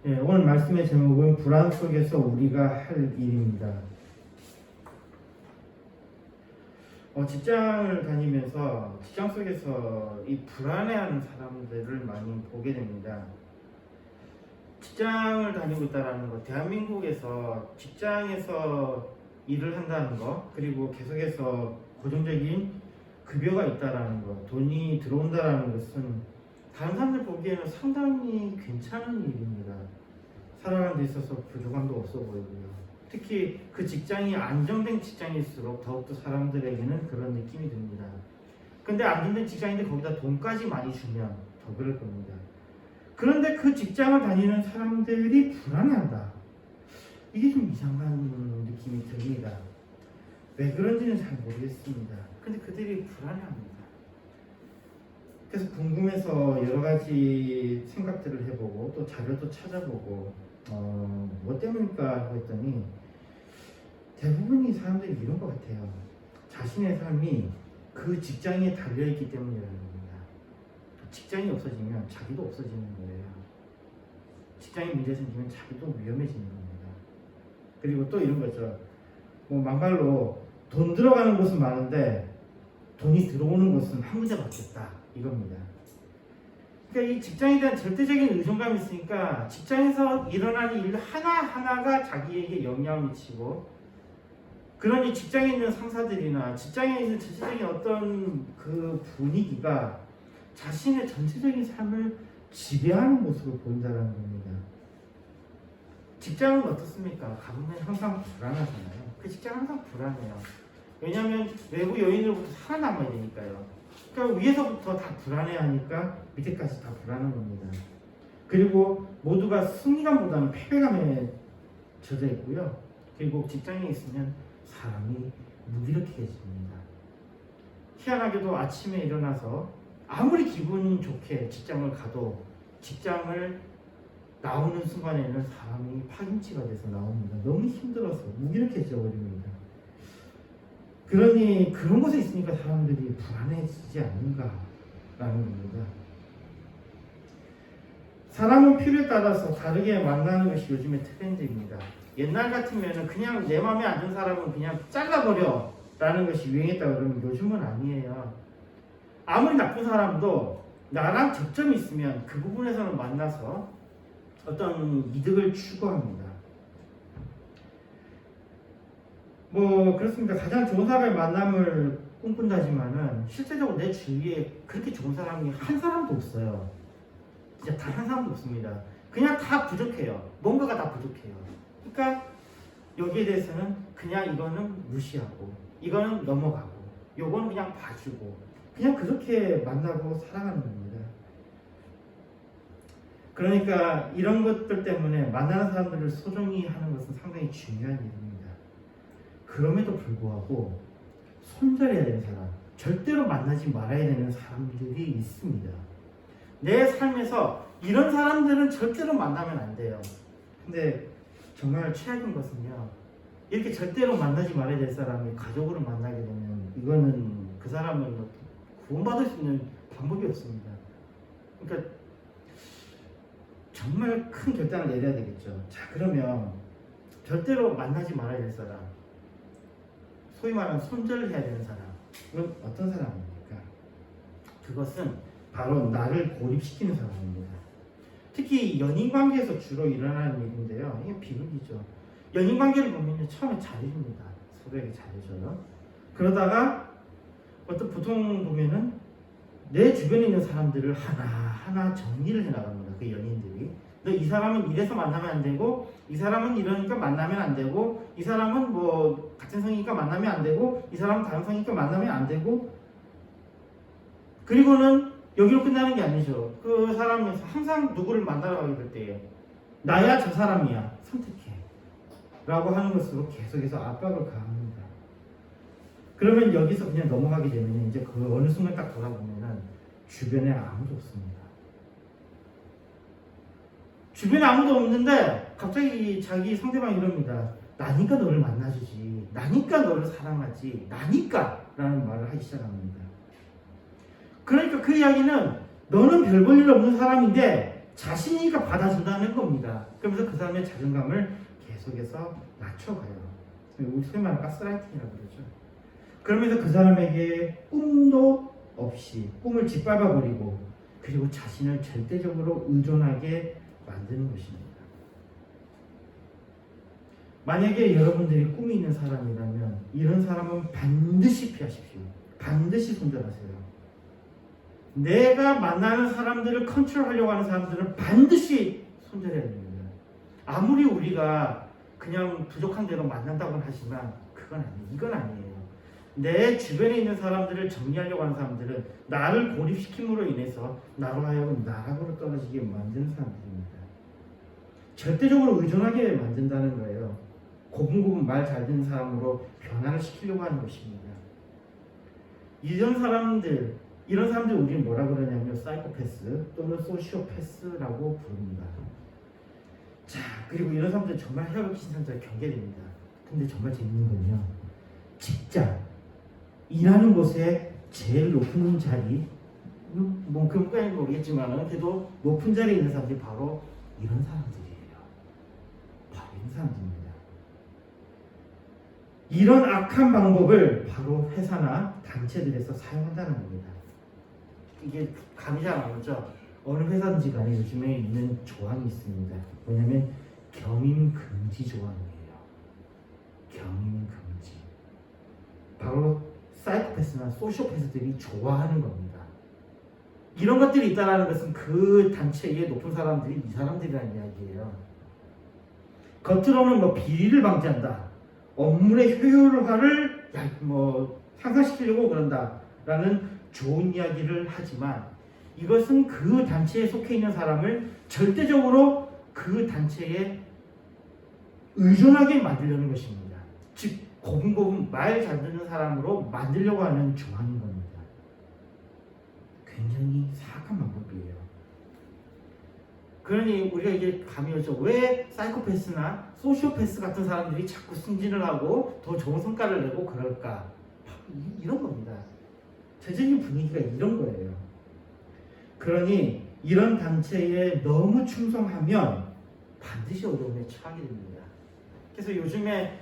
예, 오늘 말씀의 제목은 불안 속에서 우리가 할 일입니다. 직장을 다니면서 직장 속에서 이 불안해하는 사람들을 많이 보게 됩니다. 직장을 다니고 있다는 것, 대한민국에서 직장에서 일을 한다는 것, 그리고 계속해서 고정적인 급여가 있다는 것, 돈이 들어온다는 것은 다른 사람들 보기에는 상당히 괜찮은 일입니다. 살아가는 데 있어서 부족함도 없어 보이고요. 특히 그 직장이 안정된 직장일수록 더욱더 사람들에게는 그런 느낌이 듭니다. 근데 안정된 직장인데 거기다 돈까지 많이 주면 더 그럴 겁니다. 그런데 그 직장을 다니는 사람들이 불안해한다. 이게 좀 이상한 느낌이 듭니다. 왜 그런지는 잘 모르겠습니다. 근데 그들이 불안해합니다. 그래서 궁금해서 여러 가지 생각들을 해보고 또 자료도 찾아보고 뭐 때문일까 하고 했더니 대부분의 사람들이 이런 것 같아요. 자신의 삶이 그 직장에 달려있기 때문이라는 겁니다. 직장이 없어지면 자기도 없어지는 거예요. 직장에 문제 생기면 자기도 위험해지는 겁니다. 그리고 또 이런 거죠. 뭐 막말로 돈 들어가는 곳은 많은데 돈이 들어오는 곳은 한 군데밖에 없다. 이겁니다. 그러니까 이 직장에 대한 절대적인 의존감이 있으니까 직장에서 일어나는 일 하나하나가 자기에게 영향을 미치고, 그러니 직장에 있는 상사들이나 직장에 있는 전체적인 어떤 그 분위기가 자신의 전체적인 삶을 지배하는 모습을 보인다는 겁니다. 직장은 어떻습니까? 가보면 항상 불안하잖아요. 그 직장은 항상 불안해요. 왜냐하면 외부 요인으로부터 살아남아야 되니까요. 그러니까 위에서부터 다 불안해하니까 밑에까지 다 불안한 겁니다. 그리고 모두가 승리감보다는 패배감에 젖어 있고요. 그리고 직장에 있으면 사람이 무기력해집니다. 희한하게도 아침에 일어나서 아무리 기분 좋게 직장을 가도 직장을 나오는 순간에는 사람이 파김치가 돼서 나옵니다. 너무 힘들어서 무기력해져 버립니다. 그러니 그런 곳에 있으니까 사람들이 불안해지지 않는가라는 겁니다. 사람은 필요에 따라서 다르게 만나는 것이 요즘의 트렌드입니다. 옛날 같으면 그냥 내 마음에 안 든 사람은 그냥 잘라버려 라는 것이 유행했다 그러면 요즘은 아니에요. 아무리 나쁜 사람도 나랑 접점이 있으면 그 부분에서는 만나서 어떤 이득을 추구합니다. 뭐 그렇습니다. 가장 좋은 사람의 만남을 꿈꾼다지만은 실제적으로 내 주위에 그렇게 좋은 사람이 한 사람도 없어요. 진짜 단 한 사람도 없습니다. 그냥 다 부족해요. 뭔가가 다 부족해요. 그러니까 여기에 대해서는 그냥 이거는 무시하고 이거는 넘어가고 요거는 그냥 봐주고 그냥 그렇게 만나고 살아가는 겁니다. 그러니까 이런 것들 때문에 만나는 사람들을 소중히 하는 것은 상당히 중요한 일입니다. 그럼에도 불구하고 손절해야 되는 사람, 절대로 만나지 말아야 되는 사람들이 있습니다. 내 삶에서 이런 사람들은 절대로 만나면 안 돼요. 근데 정말 최악인 것은요, 이렇게 절대로 만나지 말아야 될 사람이 가족으로 만나게 되면 이거는 그 사람은 구원받을 수 있는 방법이 없습니다. 그러니까 정말 큰 결단을 내려야 되겠죠. 자, 그러면 절대로 만나지 말아야 될 사람, 소위 말하는 손절을 해야 되는 사람은 어떤 사람입니까? 그것은 바로 나를 고립시키는 사람입니다. 특히 연인관계에서 주로 일어나는 일인데요. 이게 비극이죠. 연인관계를 보면 처음에 잘해줍니다. 서로에게 잘해줘요. 그러다가 보통 보면은 내 주변에 있는 사람들을 하나하나 정리를 해나갑니다. 그 연인들이. 너 이 사람은 이래서 만나면 안 되고, 이 사람은 이러니까 만나면 안 되고, 이 사람은 뭐 같은 성이니까 만나면 안 되고, 이 사람은 다른 성이니까 만나면 안 되고. 그리고는 여기로 끝나는 게 아니죠. 그 사람이 항상 누구를 만나러 가게 될 때에 나야 저 사람이야 선택해 라고 하는 것으로 계속해서 압박을 가합니다. 그러면 여기서 그냥 넘어가게 되면 이제 그 어느 순간 딱 돌아보면은 주변에 아무도 없습니다. 주변에 아무도 없는데 갑자기 자기 상대방이 이럽니다. 나니까 너를 만나주지, 나니까 너를 사랑하지, 나니까 라는 말을 하기 시작합니다. 그러니까 그 이야기는 너는 별 볼 일 없는 사람인데 자신이가 받아준다는 겁니다. 그러면서 그 사람의 자존감을 계속해서 낮춰가요. 우리 소위 말하는 가스라이팅이라고 그러죠. 그러면서 그 사람에게 꿈도 없이 꿈을 짓밟아 버리고 그리고 자신을 절대적으로 의존하게 만드는 것입니다. 만약에 여러분들이 꿈이 있는 사람이라면 이런 사람은 반드시 피하십시오. 반드시 손절하세요. 내가 만나는 사람들을 컨트롤하려고 하는 사람들은 반드시 손절해야 됩니다. 아무리 우리가 그냥 부족한 대로 만난다고는 하지만 그건 아니에요. 이건 아니에요. 내 주변에 있는 사람들을 정리하려고 하는 사람들은 나를 고립시킴으로 인해서 나로 하여금 나락으로 떨어지게 만드는 사람들입니다. 절대적으로 의존하게 만든다는 거예요. 고분고분 말 잘 듣는 사람으로 변화를 시키려고 하는 것입니다. 이런 사람들 우리는 뭐라 그러냐면 사이코패스 또는 소시오패스라고 부릅니다. 자, 그리고 이런 사람들 정말 혈압 신상자가 경계됩니다. 근데 정말 재밌는 건요. 직장, 일하는 곳에 제일 높은 자리, 뭐 그런 거는 모르겠지만 그래도 높은 자리에 있는 사람들이 바로 이런 사람들이에요. 바로 이런 사람들입니다. 이런 악한 방법을 바로 회사나 단체들에서 사용한다는 겁니다. 이게 감이 잘 안 오죠? 어느 회사든지 간에 요즘에 있는 조항이 있습니다. 뭐냐면 겸임금지 조항이에요. 겸임금지. 바로 사이코패스나 소시오패스들이 좋아하는 겁니다. 이런 것들이 있다는 것은 그 단체의 높은 사람들이 이 사람들이라는 이야기예요. 겉으로는 뭐 비리를 방지한다, 업무의 효율화를 향상시키려고 그런다라는 좋은 이야기를 하지만 이것은 그 단체에 속해 있는 사람을 절대적으로 그 단체에 의존하게 만들려는 것입니다. 즉 고분고분 말 잘 듣는 사람으로 만들려고 하는 조항인 겁니다. 굉장히 사악한 방법이에요. 그러니 우리가 이제 감이 오죠. 왜 사이코패스나 소시오패스 같은 사람들이 자꾸 승진을 하고 더 좋은 성과를 내고 그럴까? 이런 겁니다. 전체적인 분위기가 이런 거예요. 그러니 이런 단체에 너무 충성하면 반드시 어려움에 처하게 됩니다. 그래서 요즘에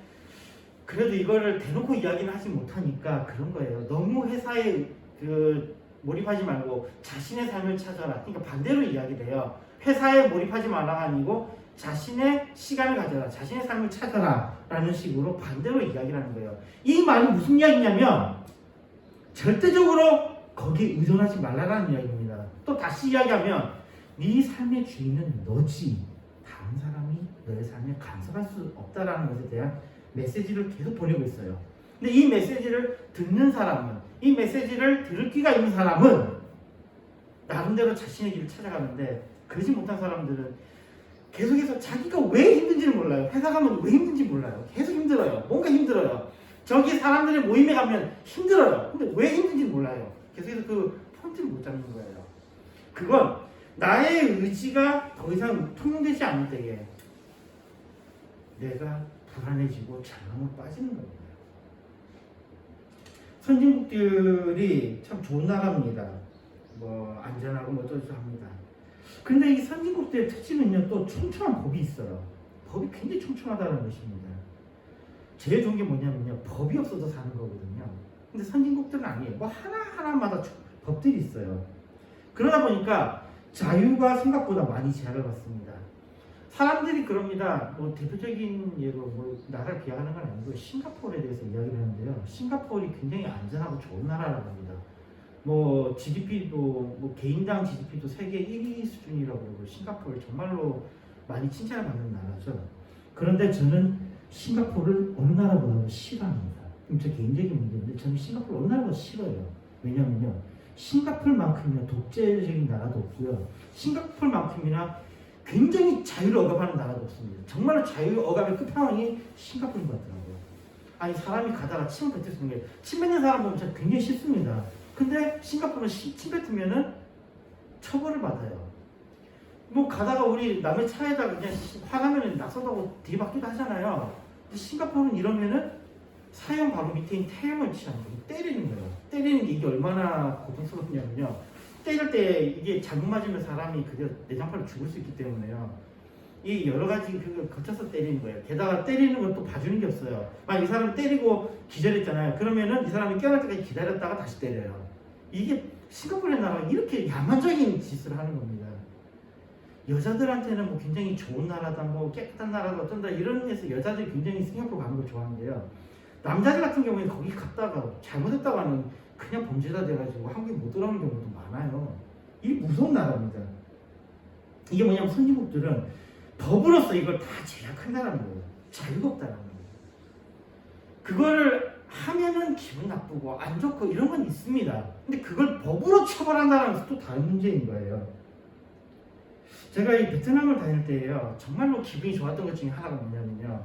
그래도 이거를 대놓고 이야기는 하지 못하니까 그런 거예요. 너무 회사에 몰입하지 말고 자신의 삶을 찾아라. 그러니까 반대로 이야기를 해요. 회사에 몰입하지 말라가 아니고 자신의 시간을 가져라. 자신의 삶을 찾아라. 라는 식으로 반대로 이야기를 하는 거예요. 이 말이 무슨 이야기냐면 절대적으로 거기에 의존하지 말라라는 이야기입니다. 또 다시 이야기하면 네 삶의 주인은 너지 다른 사람이 너의 삶에 간섭할 수 없다라는 것에 대한 메시지를 계속 보내고 있어요. 근데 이 메시지를 듣는 사람은, 이 메시지를 들을 귀가 있는 사람은 나름대로 자신의 길을 찾아가는데 그러지 못한 사람들은 계속해서 자기가 왜 힘든지를 몰라요. 회사 가면 왜 힘든지 몰라요. 계속 힘들어요. 뭔가 힘들어요. 저기 사람들의 모임에 가면 힘들어요. 근데 왜 힘든지 몰라요. 계속해서 그 포인트를 못 잡는 거예요. 그건 나의 의지가 더 이상 통용되지 않을 때에 내가 불안해지고 절망에 빠지는 겁니다. 선진국들이 참 좋은 나라입니다. 뭐 안전하고 뭐 어쩌고 합니다. 근데 이 선진국들의 특징은요, 또 촘촘한 법이 있어요. 법이 굉장히 촘촘하다는 것입니다. 제일 좋은 게 뭐냐면요, 법이 없어도 사는 거거든요. 근데 선진국들은 아니에요. 뭐 하나하나마다 법들이 있어요. 그러다 보니까 자유가 생각보다 많이 제한을 받습니다. 사람들이 그럽니다. 뭐 대표적인 예로 뭐 나라를 비하하는 건 아니고 싱가포르에 대해서 이야기를 하는데요. 싱가포르이 굉장히 안전하고 좋은 나라라고 합니다. 뭐 GDP도 뭐 개인당 GDP도 세계 1위 수준이라고 그러고 싱가포르를 정말로 많이 칭찬을 받는 나라죠. 그런데 저는 싱가포르를 어느 나라보다도 싫어합니다. 제 개인적인 문제인데 저는 싱가포르 어느 나라보다 싫어요. 왜냐면요, 싱가포르만큼이나 독재적인 나라도 없고요. 싱가포르만큼이나 굉장히 자유를 억압하는 나라도 없습니다. 정말로 자유 억압의 끝판왕이 싱가포르인 것 같더라고요. 아니 사람이 가다가 침 뱉을 수 있는 게, 침 뱉는 사람 보면 저 굉장히 싫습니다. 근데 싱가포르는 침 뱉으면은 처벌을 받아요. 뭐 가다가 우리 남의 차에다 그냥 화나면은 낙서하고 뒤바뀌기도 하잖아요. 근데 싱가포르는 이러면은 사형 바로 밑에 있는 태형을 치는 거예요. 때리는 거예요. 때리는 게 이게 얼마나 고통스럽냐면요. 때릴 때 이게 잘못 맞으면 사람이 그대로 내장파로 죽을 수 있기 때문에요. 이 여러 가지 그걸 거쳐서 때리는 거예요. 게다가 때리는 건 또 봐주는 게 없어요. 만약 이 사람을 때리고 기절했잖아요. 그러면은 이 사람이 깨어날 때까지 기다렸다가 다시 때려요. 이게 싱가포르의 나라가 이렇게 야만적인 짓을 하는 겁니다. 여자들한테는 뭐 굉장히 좋은 나라다, 뭐 깨끗한 나라다, 어쩐다 이런 의미에서 여자들이 굉장히 싱가포르 가는 걸 좋아하는데요. 남자들 같은 경우에는 거기 갔다가 잘못했다고 하는 그냥 범죄자 돼가지고 한국에 못 돌아오는 경우도 많아요. 이게 무서운 나라입니다. 이게 뭐냐면 선진국들은 법으로서 이걸 다 제약한다는 거예요. 자유가 없다는 거예요. 그거를 하면은 기분 나쁘고 안 좋고 이런 건 있습니다. 근데 그걸 법으로 처벌한다는 것은 또 다른 문제인 거예요. 제가 이 베트남을 다닐 때예요. 정말로 기분이 좋았던 것 중에 하나가 뭐냐면요.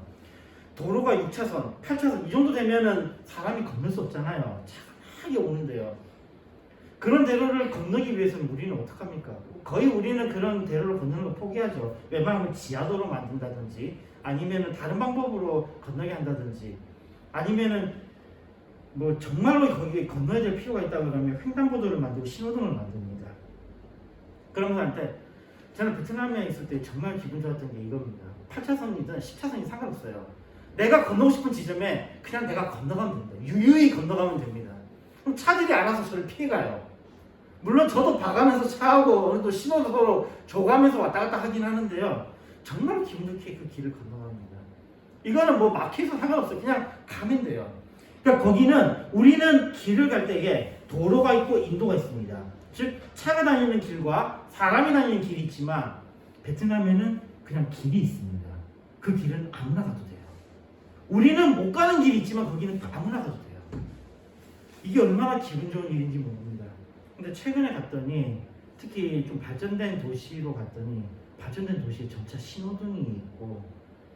도로가 6차선, 8차선 이 정도 되면은 사람이 건널 수 없잖아요. 차가 오는데요. 그런 대로를 건너기 위해서는 우리는 어떡합니까? 거의 우리는 그런 대로를 건너는 걸 포기하죠. 웬만하면 지하도로 만든다든지 아니면은 다른 방법으로 건너게 한다든지 아니면은 뭐 정말로 거기에 건너야 될 필요가 있다 그러면 횡단보도를 만들고 신호등을 만듭니다. 그러면서 한테 저는 베트남에 있을 때 정말 기분 좋았던 게 이겁니다. 8차선이든 10차선이 상관없어요. 내가 건너고 싶은 지점에 그냥 내가 건너가면 됩니다. 유유히 건너가면 됩니다. 그럼 차들이 알아서 저를 피해가요. 물론 저도 봐가면서 차하고 어느 정도 신호도 서로 줘가면서 왔다 갔다 하긴 하는데요. 정말 기분 좋게 그 길을 건너갑니다. 이거는 뭐 막혀서 상관없어요. 그냥 가면 돼요. 그러니까 거기는 우리는 길을 갈 때에 도로가 있고 인도가 있습니다. 즉 차가 다니는 길과 사람이 다니는 길이 있지만 베트남에는 그냥 길이 있습니다. 그 길은 아무나 가도 돼요. 우리는 못 가는 길이 있지만 거기는 아무나 가도 돼요. 이게 얼마나 기분 좋은 일인지 모릅니다. 근데 최근에 갔더니 특히 좀 발전된 도시로 갔더니 발전된 도시에 점차 신호등이 있고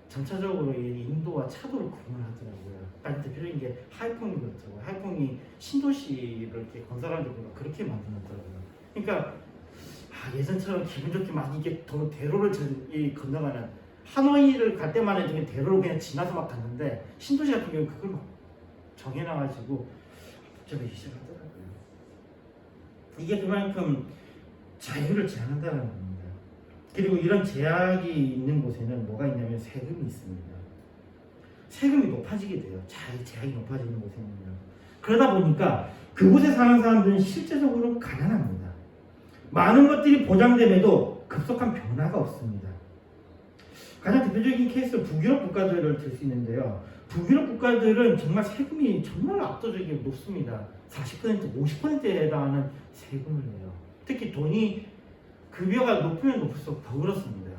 점차적으로 인도와 차도를 구분하더라고요. 딱 대표적인 게 하이퐁이 그렇더라고요. 하이퐁이 신도시를 이렇게 건설하는 데가 그렇게 만들었더라고요. 그러니까 예전처럼 기분 좋게 막 이게 대로를 건너가는 하노이를 갈 때만 해도 대로를 그냥 지나서 막 갔는데 신도시 같은 경우는 그걸 막 정해놔가지고 복잡하기 시작하더라고요. 이게 그만큼 자유를 제한한다는 겁니다. 그리고 이런 제약이 있는 곳에는 뭐가 있냐면 세금이 있습니다. 세금이 높아지게 돼요. 제약이 높아지는 곳에는요. 그러다 보니까 그곳에 사는 사람들은 실제적으로 가난합니다. 많은 것들이 보장됨에도 급속한 변화가 없습니다. 가장 대표적인 케이스는 북유럽 국가들을 들 수 있는데요. 북유럽 국가들은 정말 세금이 정말 압도적이게 높습니다. 40%, 50%에 해당하는 세금을 내요. 특히 돈이 급여가 높으면 높을수록 더 그렇습니다.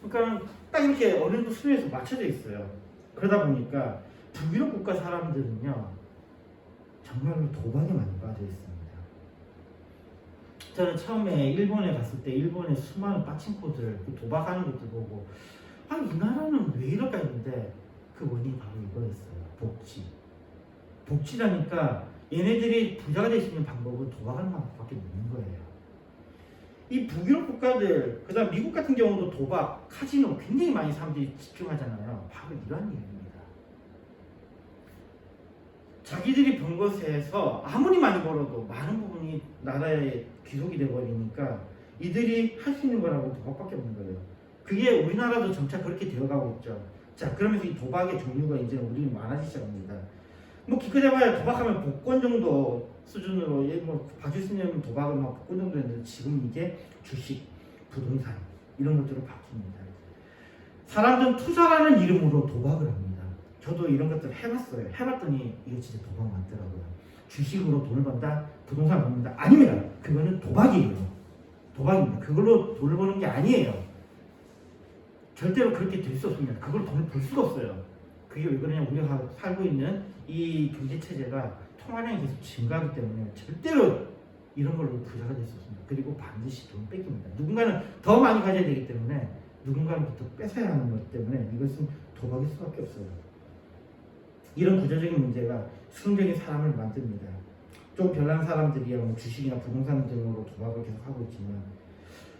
그러니까 딱 이렇게 어느 정도 수준에서 맞춰져 있어요. 그러다 보니까 북유럽 국가 사람들은요 정말로 도박에 많이 빠져 있습니다. 저는 처음에 일본에 갔을 때 일본의 수많은 빠친코들 도박하는 것도 보고 이 나라는 왜 이럴까 했는데 그 원인이 바로 이거였어요. 복지라니까 얘네들이 부자가 될 수 있는 방법은 도박하는 방법밖에 없는 거예요. 이 북유럽 국가들, 그다음 미국 같은 경우도 도박, 카지노 굉장히 많이 사람들이 집중하잖아요. 바로 이러한 이유입니다. 자기들이 번 것에서 아무리 많이 벌어도 많은 부분이 나라에 귀속이 돼버리니까 이들이 할 수 있는 거라고 도박밖에 없는 거예요. 그게 우리나라도 점차 그렇게 되어가고 있죠. 자, 그러면서 이 도박의 종류가 이제 우리는 많아지기 시작합니다. 뭐 기껏해봐야 도박하면 복권 정도 수준으로 뭐 봐줄 수 있는 도박은 막 복권 정도 했는데 지금 이게 주식, 부동산 이런 것들로 바뀝니다. 사람들은 투자라는 이름으로 도박을 합니다. 저도 이런 것들 해봤어요. 해봤더니 이거 진짜 도박 맞더라고요. 주식으로 돈을 번다, 부동산을 번다. 아닙니다. 그거는 도박이에요. 도박입니다. 그걸로 돈을 버는 게 아니에요. 절대로 그렇게 될 수 없습니다. 그걸 돈을 벌 수가 없어요. 그게 왜 그러냐, 우리가 살고 있는 이 경제체제가 통화량이 계속 증가하기 때문에 절대로 이런 걸로 부자가 될 수 없습니다. 그리고 반드시 돈 뺏깁니다. 누군가는 더 많이 가져야 되기 때문에 누군가로부터 뺏어야 하는 것 때문에 이것은 도박일 수밖에 없어요. 이런 구조적인 문제가 수능적인 사람을 만듭니다. 좀 별난 사람들이야 뭐 주식이나 부동산 등으로 도박을 계속 하고 있지만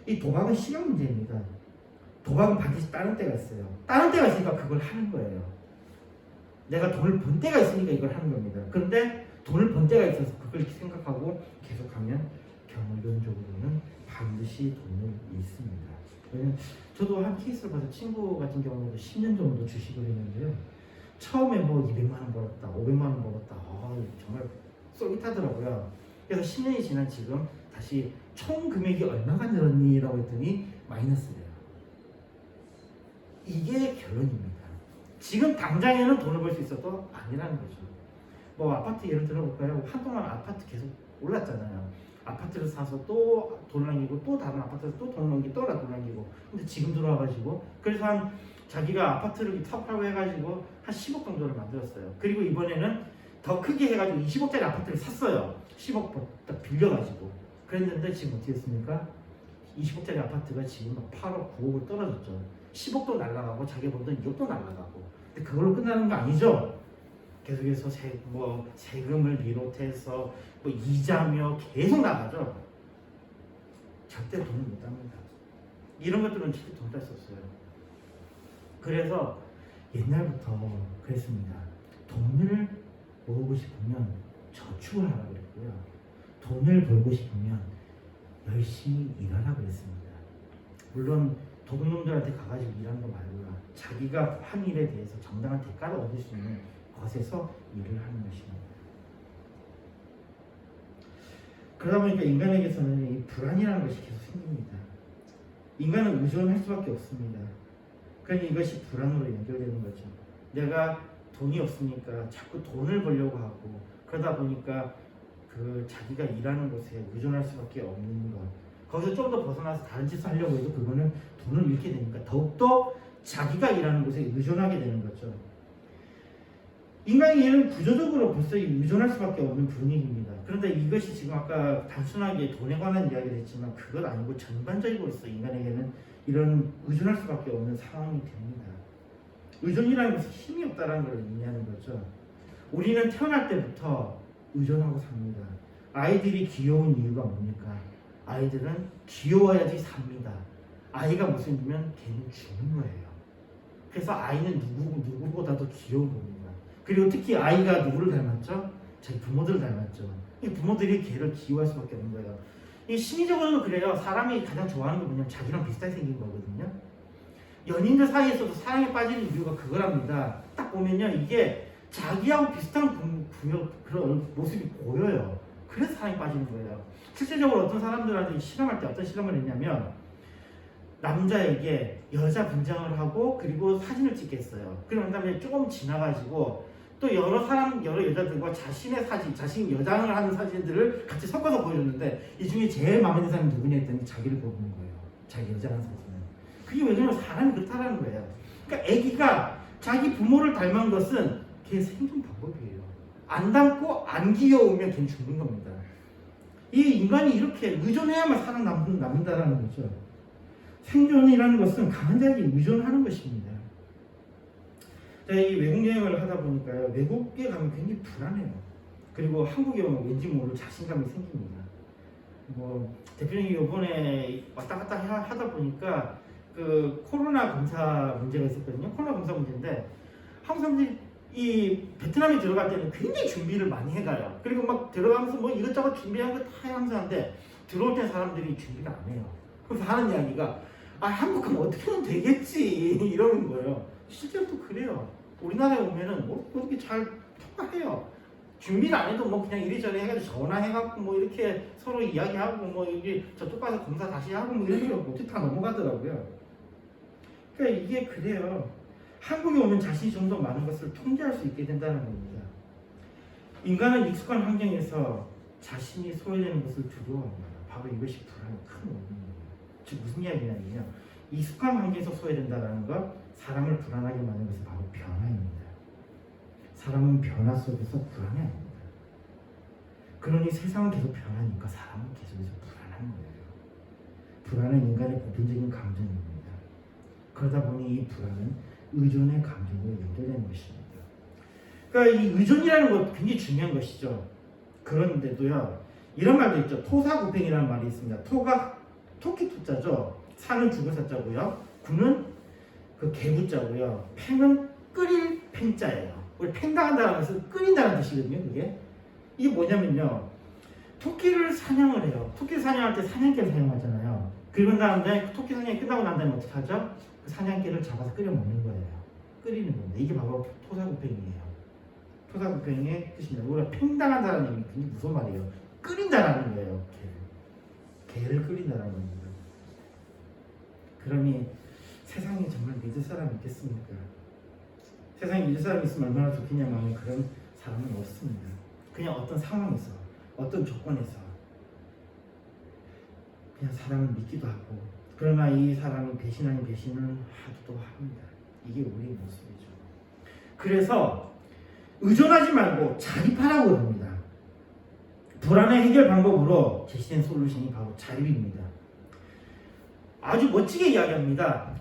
이 도박은 시간 문제입니다. 도박은 반드시 다른 때가 있어요. 다른 때가 있으니까 그걸 하는 거예요. 내가 돈을 번 때가 있으니까 이걸 하는 겁니다. 그런데 돈을 번 때가 있어서 그걸 생각하고 계속하면 경험론적으로는 반드시 돈을 잃습니다. 왜냐면 저도 한 케이스를 봐서 친구 같은 경우도 10년 정도 주식을 했는데요. 처음에 뭐 200만 원 벌었다, 500만 원 벌었다, 정말 쏠깃하더라고요. 그래서 10년이 지난 지금 다시 총 금액이 얼마가 늘었니? 라고 했더니 마이너스래요. 이게 결론입니다. 지금 당장에는 돈을 벌 수 있어도 아니라는 거죠. 뭐 아파트 예를 들어볼까요? 한동안 아파트 계속 올랐잖아요. 아파트를 사서 또 돈 남기고 또 다른 아파트에서 또 돈 남기고 또 돈 남기고. 근데 지금 들어와가지고 그래서 한 자기가 아파트를 사업하고 해가지고 한 10억 정도를 만들었어요. 그리고 이번에는 더 크게 해가지고 20억짜리 아파트를 샀어요. 10억 딱 빌려가지고. 그랬는데 지금 어떻게 됐습니까? 20억짜리 아파트가 지금 8억, 9억을 떨어졌죠. 10억도 날라가고 자기 벌던 2억도 날라가고. 근데 그걸로 끝나는 거 아니죠? 계속해서 세금을 비롯해서 뭐 이자며 계속 나가죠. 절대 돈을 못 땁니다. 이런 것들은 절대 돈 딸 수 없어요. 그래서 옛날부터 그랬습니다. 돈을 모으고 싶으면 저축을 하라고 그랬고요. 돈을 벌고 싶으면 열심히 일하라고 그랬습니다. 물론 도둑놈들한테 가가지고 일하는 거 말고요. 자기가 한 일에 대해서 정당한 대가를 얻을 수 있는 것에서 일을 하는 것입니다. 그러다 보니까 인간에게서는 이 불안이라는 것이 계속 생깁니다. 인간은 의존할 수밖에 없습니다. 그러니 이것이 불안으로 연결되는 거죠. 내가 돈이 없으니까 자꾸 돈을 벌려고 하고 그러다 보니까 그 자기가 일하는 곳에 의존할 수밖에 없는 것. 거기서 좀 더 벗어나서 다른 짓을 하려고 해도 그거는 돈을 잃게 되니까 더욱더 자기가 일하는 곳에 의존하게 되는 거죠. 인간의 일은 구조적으로 벌써 의존할 수밖에 없는 분위기입니다. 그런데 이것이 지금 아까 단순하게 돈에 관한 이야기를 했지만 그건 아니고 전반적으로서 인간에게는 이런 의존할 수밖에 없는 상황이 됩니다. 의존이라는 것은 힘이 없다는 걸 의미하는 거죠. 우리는 태어날 때부터 의존하고 삽니다. 아이들이 귀여운 이유가 뭡니까? 아이들은 귀여워야지 삽니다. 아이가 못생기면 걔는 죽는 거예요. 그래서 아이는 누구보다도 귀여운 겁니다. 그리고 특히 아이가 누구를 닮았죠? 자기 부모들을 닮았죠. 이 부모들이 걔를 귀여워할 수밖에 없는 거예요. 이 심리적으로도 그래요. 사람이 가장 좋아하는 게 뭐냐면 자기랑 비슷하게 생긴 거거든요. 연인들 사이에서도 사랑에 빠지는 이유가 그거랍니다. 딱 보면요, 이게 자기하고 비슷한 그런 모습이 보여요. 그래서 사랑에 빠지는 거예요. 실질적으로 어떤 사람들한테 실험할 때 어떤 실험을 했냐면 남자에게 여자 분장을 하고 그리고 사진을 찍겠어요. 그런 다음에 조금 지나가지고 또 여러 여자들과 자신의 사진, 자신이 여장을 하는 사진들을 같이 섞어서 보여줬는데 이 중에 제일 마음에 드는 사람이 누구냐 했더니 자기를 보는 거예요. 자기 여장한 사진을. 그게 왜냐면 사람이 그렇다라는 거예요. 그러니까 아기가 자기 부모를 닮은 것은 걔 생존 방법이에요. 안 닮고 안 귀여우면 걔는 죽는 겁니다. 이 인간이 이렇게 의존해야만 살아남는다라는 거죠. 생존이라는 것은 강한 자에게 의존하는 것입니다. 자, 이 외국 여행을 하다 보니까요, 외국에 가면 굉장히 불안해요. 그리고 한국에 오면 왠지 모를 자신감이 생깁니다. 뭐 대표님이 이번에 왔다 갔다 하다 보니까 그 코로나 검사 문제가 있었거든요. 코로나 검사 문제인데 한국 사람들이 이 베트남에 들어갈 때는 굉장히 준비를 많이 해가요. 그리고 막 들어가면서 뭐 이것저것 준비한 거 다 하면서 하는데 들어올 때 사람들이 준비를 안 해요. 그래서 하는 이야기가 한국 가면 어떻게 하면 되겠지 이러는 거예요. 실제로 또 그래요. 우리나라에 오면은 뭐 그렇게 잘 통과해요. 준비를 안 해도 뭐 그냥 이리저리 해가지고 전화해갖고 뭐 이렇게 서로 이야기하고 뭐 여기 저쪽 가서 검사 다시 하고 뭐 이런 거 어떻게 다 넘어가더라고요. 그러니까 이게 그래요. 한국에 오면 자신이 좀 더 많은 것을 통제할 수 있게 된다는 겁니다. 인간은 익숙한 환경에서 자신이 소외되는 것을 두려워합니다. 바로 이것이 불안의 큰 원인입니다. 즉 무슨 이야기냐면요. 익숙한 환경에서 소외된다는 것, 사람을 불안하게 만드는 것은 바로 변화입니다. 사람은 변화 속에서 불안해합니다. 그러니 세상은 계속 변하니까 사람은 계속해서 불안한 거예요. 불안은 인간의 보편적인 감정입니다. 그러다 보니 이 불안은 의존의 감정으로 연결되는 것입니다. 그러니까 이 의존이라는 것 굉장히 중요한 것이죠. 그런데도요, 이런 말도 있죠. 토사구팽이라는 말이 있습니다. 토가 토끼 토자죠. 사는 죽을 사자고요. 구는 그 개구자고요. 팽은 끓일 팽자예요. 우리 팽당한다는 것은 끓인다는 뜻이거든요. 이게 뭐냐면요. 토끼를 사냥을 해요. 토끼 사냥할 때 사냥개를 사용하잖아요. 그런 다음에 토끼 사냥이 끝나고 난 다음에 어떻게 하죠? 그 사냥개를 잡아서 끓여 먹는 거예요. 끓이는 겁니다. 이게 바로 토사구팽이에요. 토사구팽이의 뜻입니다. 우리가 팽당한 사람이 굉장히 무서운 말이에요. 끓인다라는 거예요. 개를 끓인다라는 겁니다. 그러니 세상에 정말 믿을 사람이 있겠습니까? 세상에 믿을 사람이 있으면 얼마나 좋겠냐면 그런 사람은 없습니다. 그냥 어떤 상황에서 어떤 조건에서 그냥 사람을 믿기도 하고 그러나 이 사람이 배신 아닌 배신을 하기도 합니다. 이게 우리의 모습이죠. 그래서 의존하지 말고 자립하라고 합니다. 불안의 해결 방법으로 제시된 솔루션이 바로 자립입니다. 아주 멋지게 이야기합니다.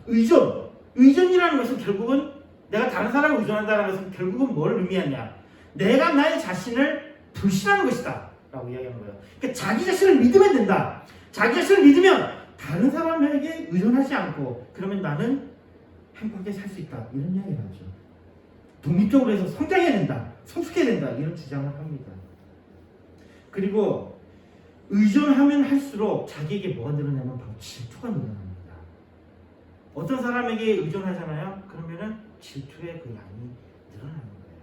의존이라는 것은 결국은 내가 다른 사람을 의존한다는 것은 결국은 뭘 의미하냐? 내가 나의 자신을 불신하는 것이다 라고 이야기하는 거예요. 그러니까 자기 자신을 믿으면 된다. 자기 자신을 믿으면 다른 사람에게 의존하지 않고 그러면 나는 행복하게 살 수 있다 이런 이야기를 하죠. 독립적으로 해서 성장해야 된다, 성숙해야 된다 이런 주장을 합니다. 그리고 의존하면 할수록 자기에게 뭐가 늘어나면 바로 질투가 늘어납니다. 어떤 사람에게 의존하잖아요. 그러면은 질투의 그 양이 늘어나는 거예요.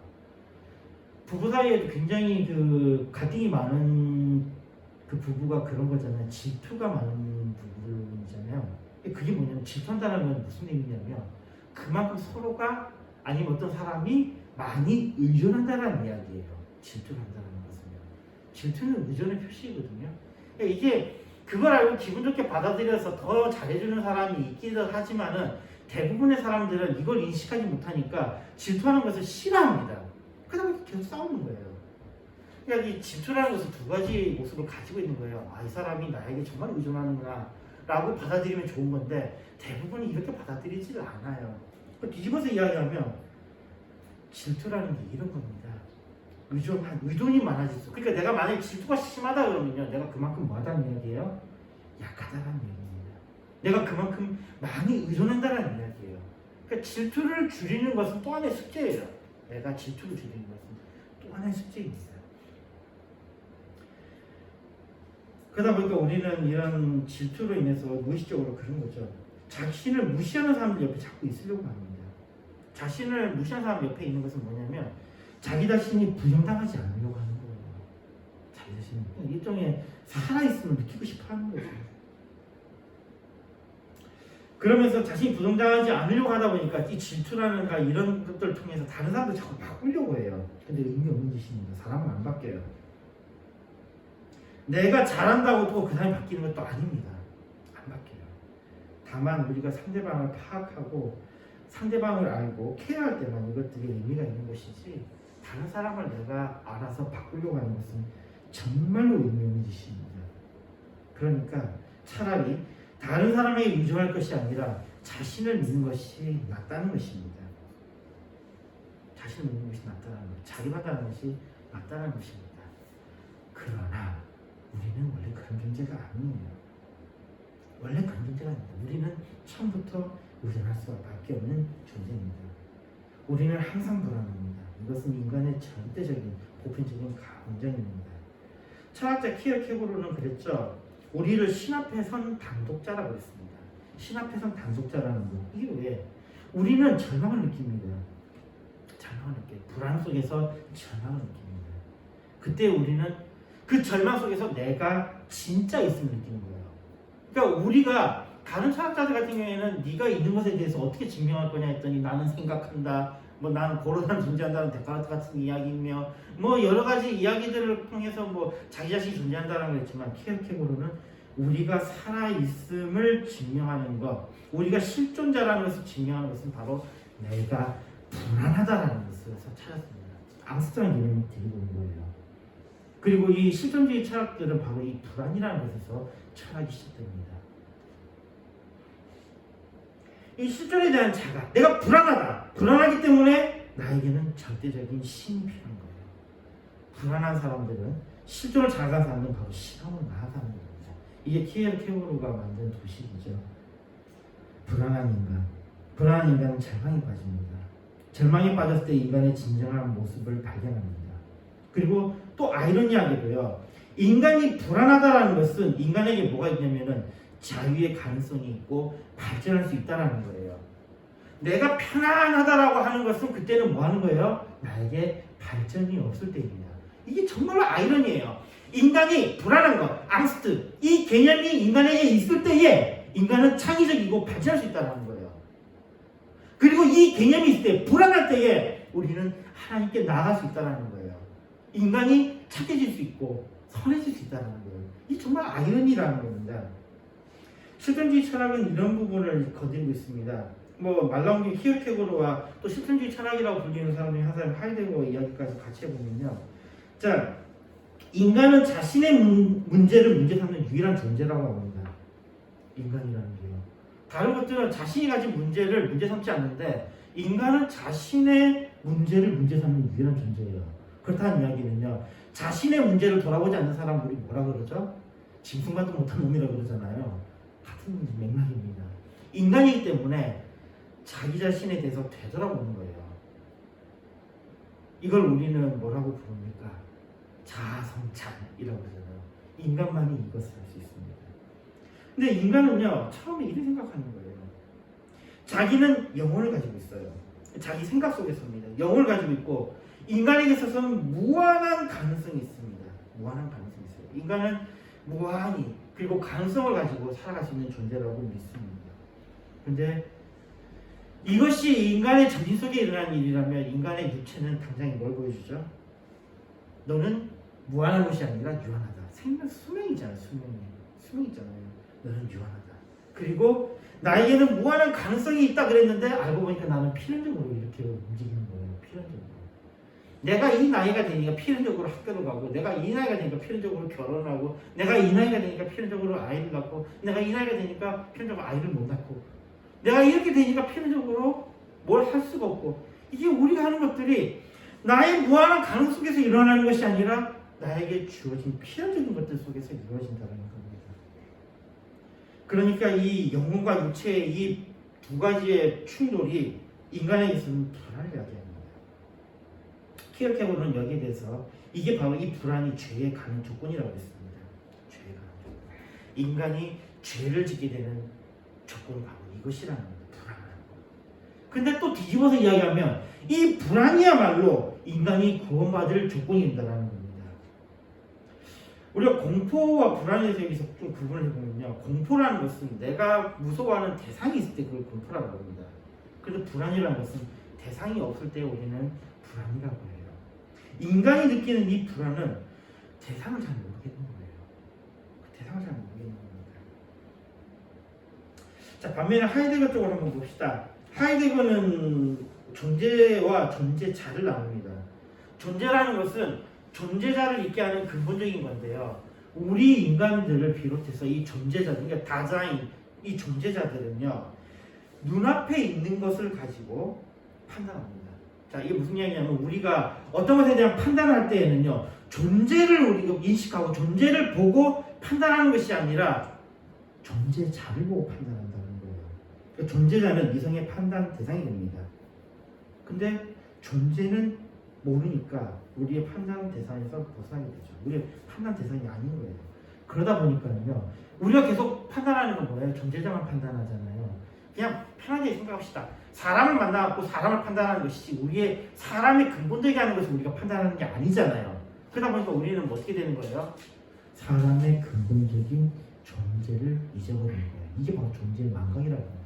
부부 사이에도 굉장히 그 갈등이 많은 그 부부가 그런 거잖아요. 질투가 많은 부부이잖아요. 그게 뭐냐면 질투한다는 건 무슨 의미냐면 그만큼 서로가 아니면 어떤 사람이 많이 의존한다는 이야기예요. 질투를 한다는 것은요. 질투는 의존의 표시거든요. 그러니까 이게 그걸 알고 기분 좋게 받아들여서 더 잘해주는 사람이 있기도 하지만은 대부분의 사람들은 이걸 인식하지 못하니까 질투하는 것을 싫어합니다. 그러다 계속 싸우는 거예요. 그러니까 이 질투라는 것은 두 가지 모습을 가지고 있는 거예요. 아, 이 사람이 나에게 정말 의존하는구나 라고 받아들이면 좋은 건데 대부분이 이렇게 받아들이질 않아요. 뒤집어서 이야기하면 질투라는 게 이런 겁니다. 의존이 많아졌어. 그러니까 내가 만약에 질투가 심하다 그러면요, 내가 그만큼 뭐하다는 이야기예요? 약하다는 얘기입니다. 내가 그만큼 많이 의존한다는 이야기예요. 그러니까 질투를 줄이는 것은 또 하나의 숙제예요. 내가 질투를 줄이는 것은 또 하나의 숙제입니다. 그러다 보니까 우리는 이런 질투로 인해서 무의식적으로 그런 거죠. 자신을 무시하는 사람들 옆에 자꾸 있으려고 합니다. 자신을 무시하는 사람 옆에 있는 것은 뭐냐면 자기 자신이 부정당하지 않으려고 하는 거예요. 자기 자신이 일종의 살아있음을 느끼고 싶어 하는 거죠. 그러면서 자신이 부정당하지 않으려고 하다 보니까 이 질투라는 이런 것들을 통해서 다른 사람들 자꾸 바꾸려고 해요. 근데 의미 없는 짓입니다. 사람은 안 바뀌어요. 내가 잘한다고 또 그 사람이 바뀌는 것도 아닙니다. 안 바뀌어요. 다만 우리가 상대방을 파악하고 상대방을 알고 케어할 때만 이것들이 의미가 있는 것이지 다른 사람을 내가 알아서 바꾸려고 하는 것은 정말로 의미 없는 짓입니다. 그러니까 차라리 다른 사람에게 의존할 것이 아니라 자신을 믿는 것이 낫다는 것입니다. 자신을 믿는 것이 낫다는 것, 자립한다는 것이 낫다는 것입니다. 그러나 우리는 원래 그런 존재가 아니에요. 원래 그런 존재가 아닙니다. 우리는 처음부터 의존할 수밖에 없는 존재입니다. 우리는 항상 불안합니다. 이것은 인간의 절대적인 보편적인 감정입니다. 철학자 키어케고르는 그랬죠. 우리를 신 앞에 선 단독자라고 했습니다. 신 앞에 선 단독자라는 거. 이게 왜? 우리는 절망을 느낍니다. 절망을 느껴요. 불안 속에서 절망을 느낍니다. 그때 우리는 그 절망 속에서 내가 진짜 있음을 느끼는 거예요. 그러니까 우리가 다른 철학자들 같은 경우에는 네가 있는 것에 대해서 어떻게 증명할 거냐 했더니 나는 생각한다. 뭐 나는 고로나를 존재한다는 데카르트 같은 이야기며 뭐 여러 가지 이야기들을 통해서 뭐 자기 자신이 존재한다는 걸 했지만 키어케고르는 우리가 살아있음을 증명하는 것, 우리가 실존자라는 것을 증명하는 것은 바로 내가 불안하다라는 것에서 찾았습니다. 앙스트라는 개념이 데리고 온 거예요. 그리고 이 실존주의 철학들은 바로 이 불안이라는 것에서 철학이 시작됩니다. 이 실존에 대한 자각, 내가 불안하기 때문에 나에게는 절대적인 신이 필요한 거예요. 불안한 사람들은 실존을 자각한 사람들은 바로 실험을 나아가는 겁니다. 이게 키어케고르가 만든 도식이죠. 불안한 인간은 절망에 빠집니다. 절망에 빠졌을 때 인간의 진정한 모습을 발견합니다. 그리고 또 아이러니하게도요. 인간이 불안하다라는 것은 인간에게 뭐가 있냐면은 자유의 가능성이 있고 발전할 수 있다는 거예요. 내가 편안하다라고 하는 것은 그때는 뭐 하는 거예요? 나에게 발전이 없을 때입니다. 이게 정말로 아이러니예요. 인간이 불안한 것, 앙스트, 이 개념이 인간에게 있을 때에 인간은 창의적이고 발전할 수 있다는 거예요. 그리고 이 개념이 있을 때, 불안할 때에 우리는 하나님께 나아갈 수 있다는 거예요. 인간이 착해질 수 있고 선해질 수 있다는 거예요. 이 정말 아이러니라는 겁니다. 실존주의 철학은 이런 부분을 거들고 있습니다. 뭐 말 나온 김에 키르케고르와 또 실존주의 철학이라고 불리는 사람 중에 한 사람 하이데거 이야기까지 같이 해보면요. 자, 인간은 자신의 문제를 문제 삼는 유일한 존재라고 합니다. 인간이라는 게요. 다른 것들은 자신이 가진 문제를 문제 삼지 않는데 인간은 자신의 문제를 문제 삼는 유일한 존재예요. 그렇다는 이야기는요. 자신의 문제를 돌아보지 않는 사람 우리 뭐라 그러죠? 짐승만도 못한 놈이라고 그러잖아요. 같은 맥락입니다. 인간이기 때문에 자기 자신에 대해서 되돌아보는 거예요. 이걸 우리는 뭐라고 부릅니까? 자아성찰이라고 그러잖아요. 인간만이 이것을 할 수 있습니다. 근데 인간은요, 처음에 이렇게 생각하는 거예요. 자기는 영혼을 가지고 있어요. 자기 생각 속에 섭니다. 영혼을 가지고 있고, 인간에게 있어서는 무한한 가능성이 있습니다. 무한한 가능성이 있어요. 인간은 무한히, 그리고 가능성을 가지고 살아갈 수 있는 존재라고 믿습니다. 근데 이것이 인간의 정신 속에 일어난 일이라면 인간의 유체는 당장에 뭘 보여주죠? 너는 무한한 것이 아니라 유한하다. 생명 수명이잖아요. 수명 있잖아요. 너는 유한하다. 그리고 나에게는 무한한 가능성이 있다 그랬는데 알고 보니까 나는 필연적으로 이렇게 움직이는 거예요. 필연적으로. 내가 이 나이가 되니까 필연적으로 학교를 가고, 내가 이 나이가 되니까 필연적으로 결혼하고, 내가 이 나이가 되니까 필연적으로 아이를 낳고, 내가 이 나이가 되니까 필연적으로 아이를 못 낳고, 내가 이렇게 되니까 필연적으로 뭘 할 수가 없고, 이게 우리가 하는 것들이 나의 무한한 가능 속에서 일어나는 것이 아니라 나에게 주어진 필연적인 것들 속에서 이루어진다는 겁니다. 그러니까 이 영혼과 육체의 이 두 가지의 충돌이 인간에게서는 불안을 야기합니다. 키르케고르는 여기에 대해서 이게 바로 이 불안이 죄의 가능 조건이라고 했습니다. 죄의 가능 조건. 인간이 죄를 짓게 되는 조건이 바로 이것이라는 겁니다. 불안한 것. 근데 또 뒤집어서 이야기하면 이 불안이야말로 인간이 구원받을 조건이 된다는 겁니다. 우리가 공포와 불안에 대해서 좀 구분을 해보면요. 공포라는 것은 내가 무서워하는 대상이 있을 때 그걸 공포라고 합니다. 그런데 불안이라는 것은 대상이 없을 때 우리는 불안이라고 해요. 인간이 느끼는 이 불안은 대상을 잘 모르겠는 거예요. 그 대상을 잘 모르겠는 겁니다. 자, 반면에 하이데거 쪽으로 한번 봅시다. 하이데거는 존재와 존재자를 나눕니다. 존재라는 것은 존재자를 있게 하는 근본적인 건데요. 우리 인간들을 비롯해서 이 존재자들, 그러니까 다자인 이 존재자들은요, 눈앞에 있는 것을 가지고 판단합니다. 자, 이게 무슨 이야기냐면 우리가 어떤 것에 대한 판단을 할 때에는요, 존재를 우리가 인식하고 존재를 보고 판단하는 것이 아니라 존재자를 보고 판단한다는 거예요. 그러니까 존재자는 이성의 판단 대상이 됩니다. 근데 존재는 모르니까 우리의 판단 대상에서 벗어나게 되죠. 우리의 판단 대상이 아닌 거예요. 그러다 보니까요, 우리가 계속 판단하는 건 뭐예요? 존재자만 판단하잖아요. 그냥 편하게 생각합시다. 사람을 만나갖고 사람을 판단하는 것이지 우리의 사람이 근본되게 하는 것을 우리가 판단하는 게 아니잖아요. 그러다 보니까 우리는 뭐 어떻게 되는 거예요? 사람의 근본적인 존재를 잊어버리는 거예요. 이게 바로 존재의 망각이라고 합니다.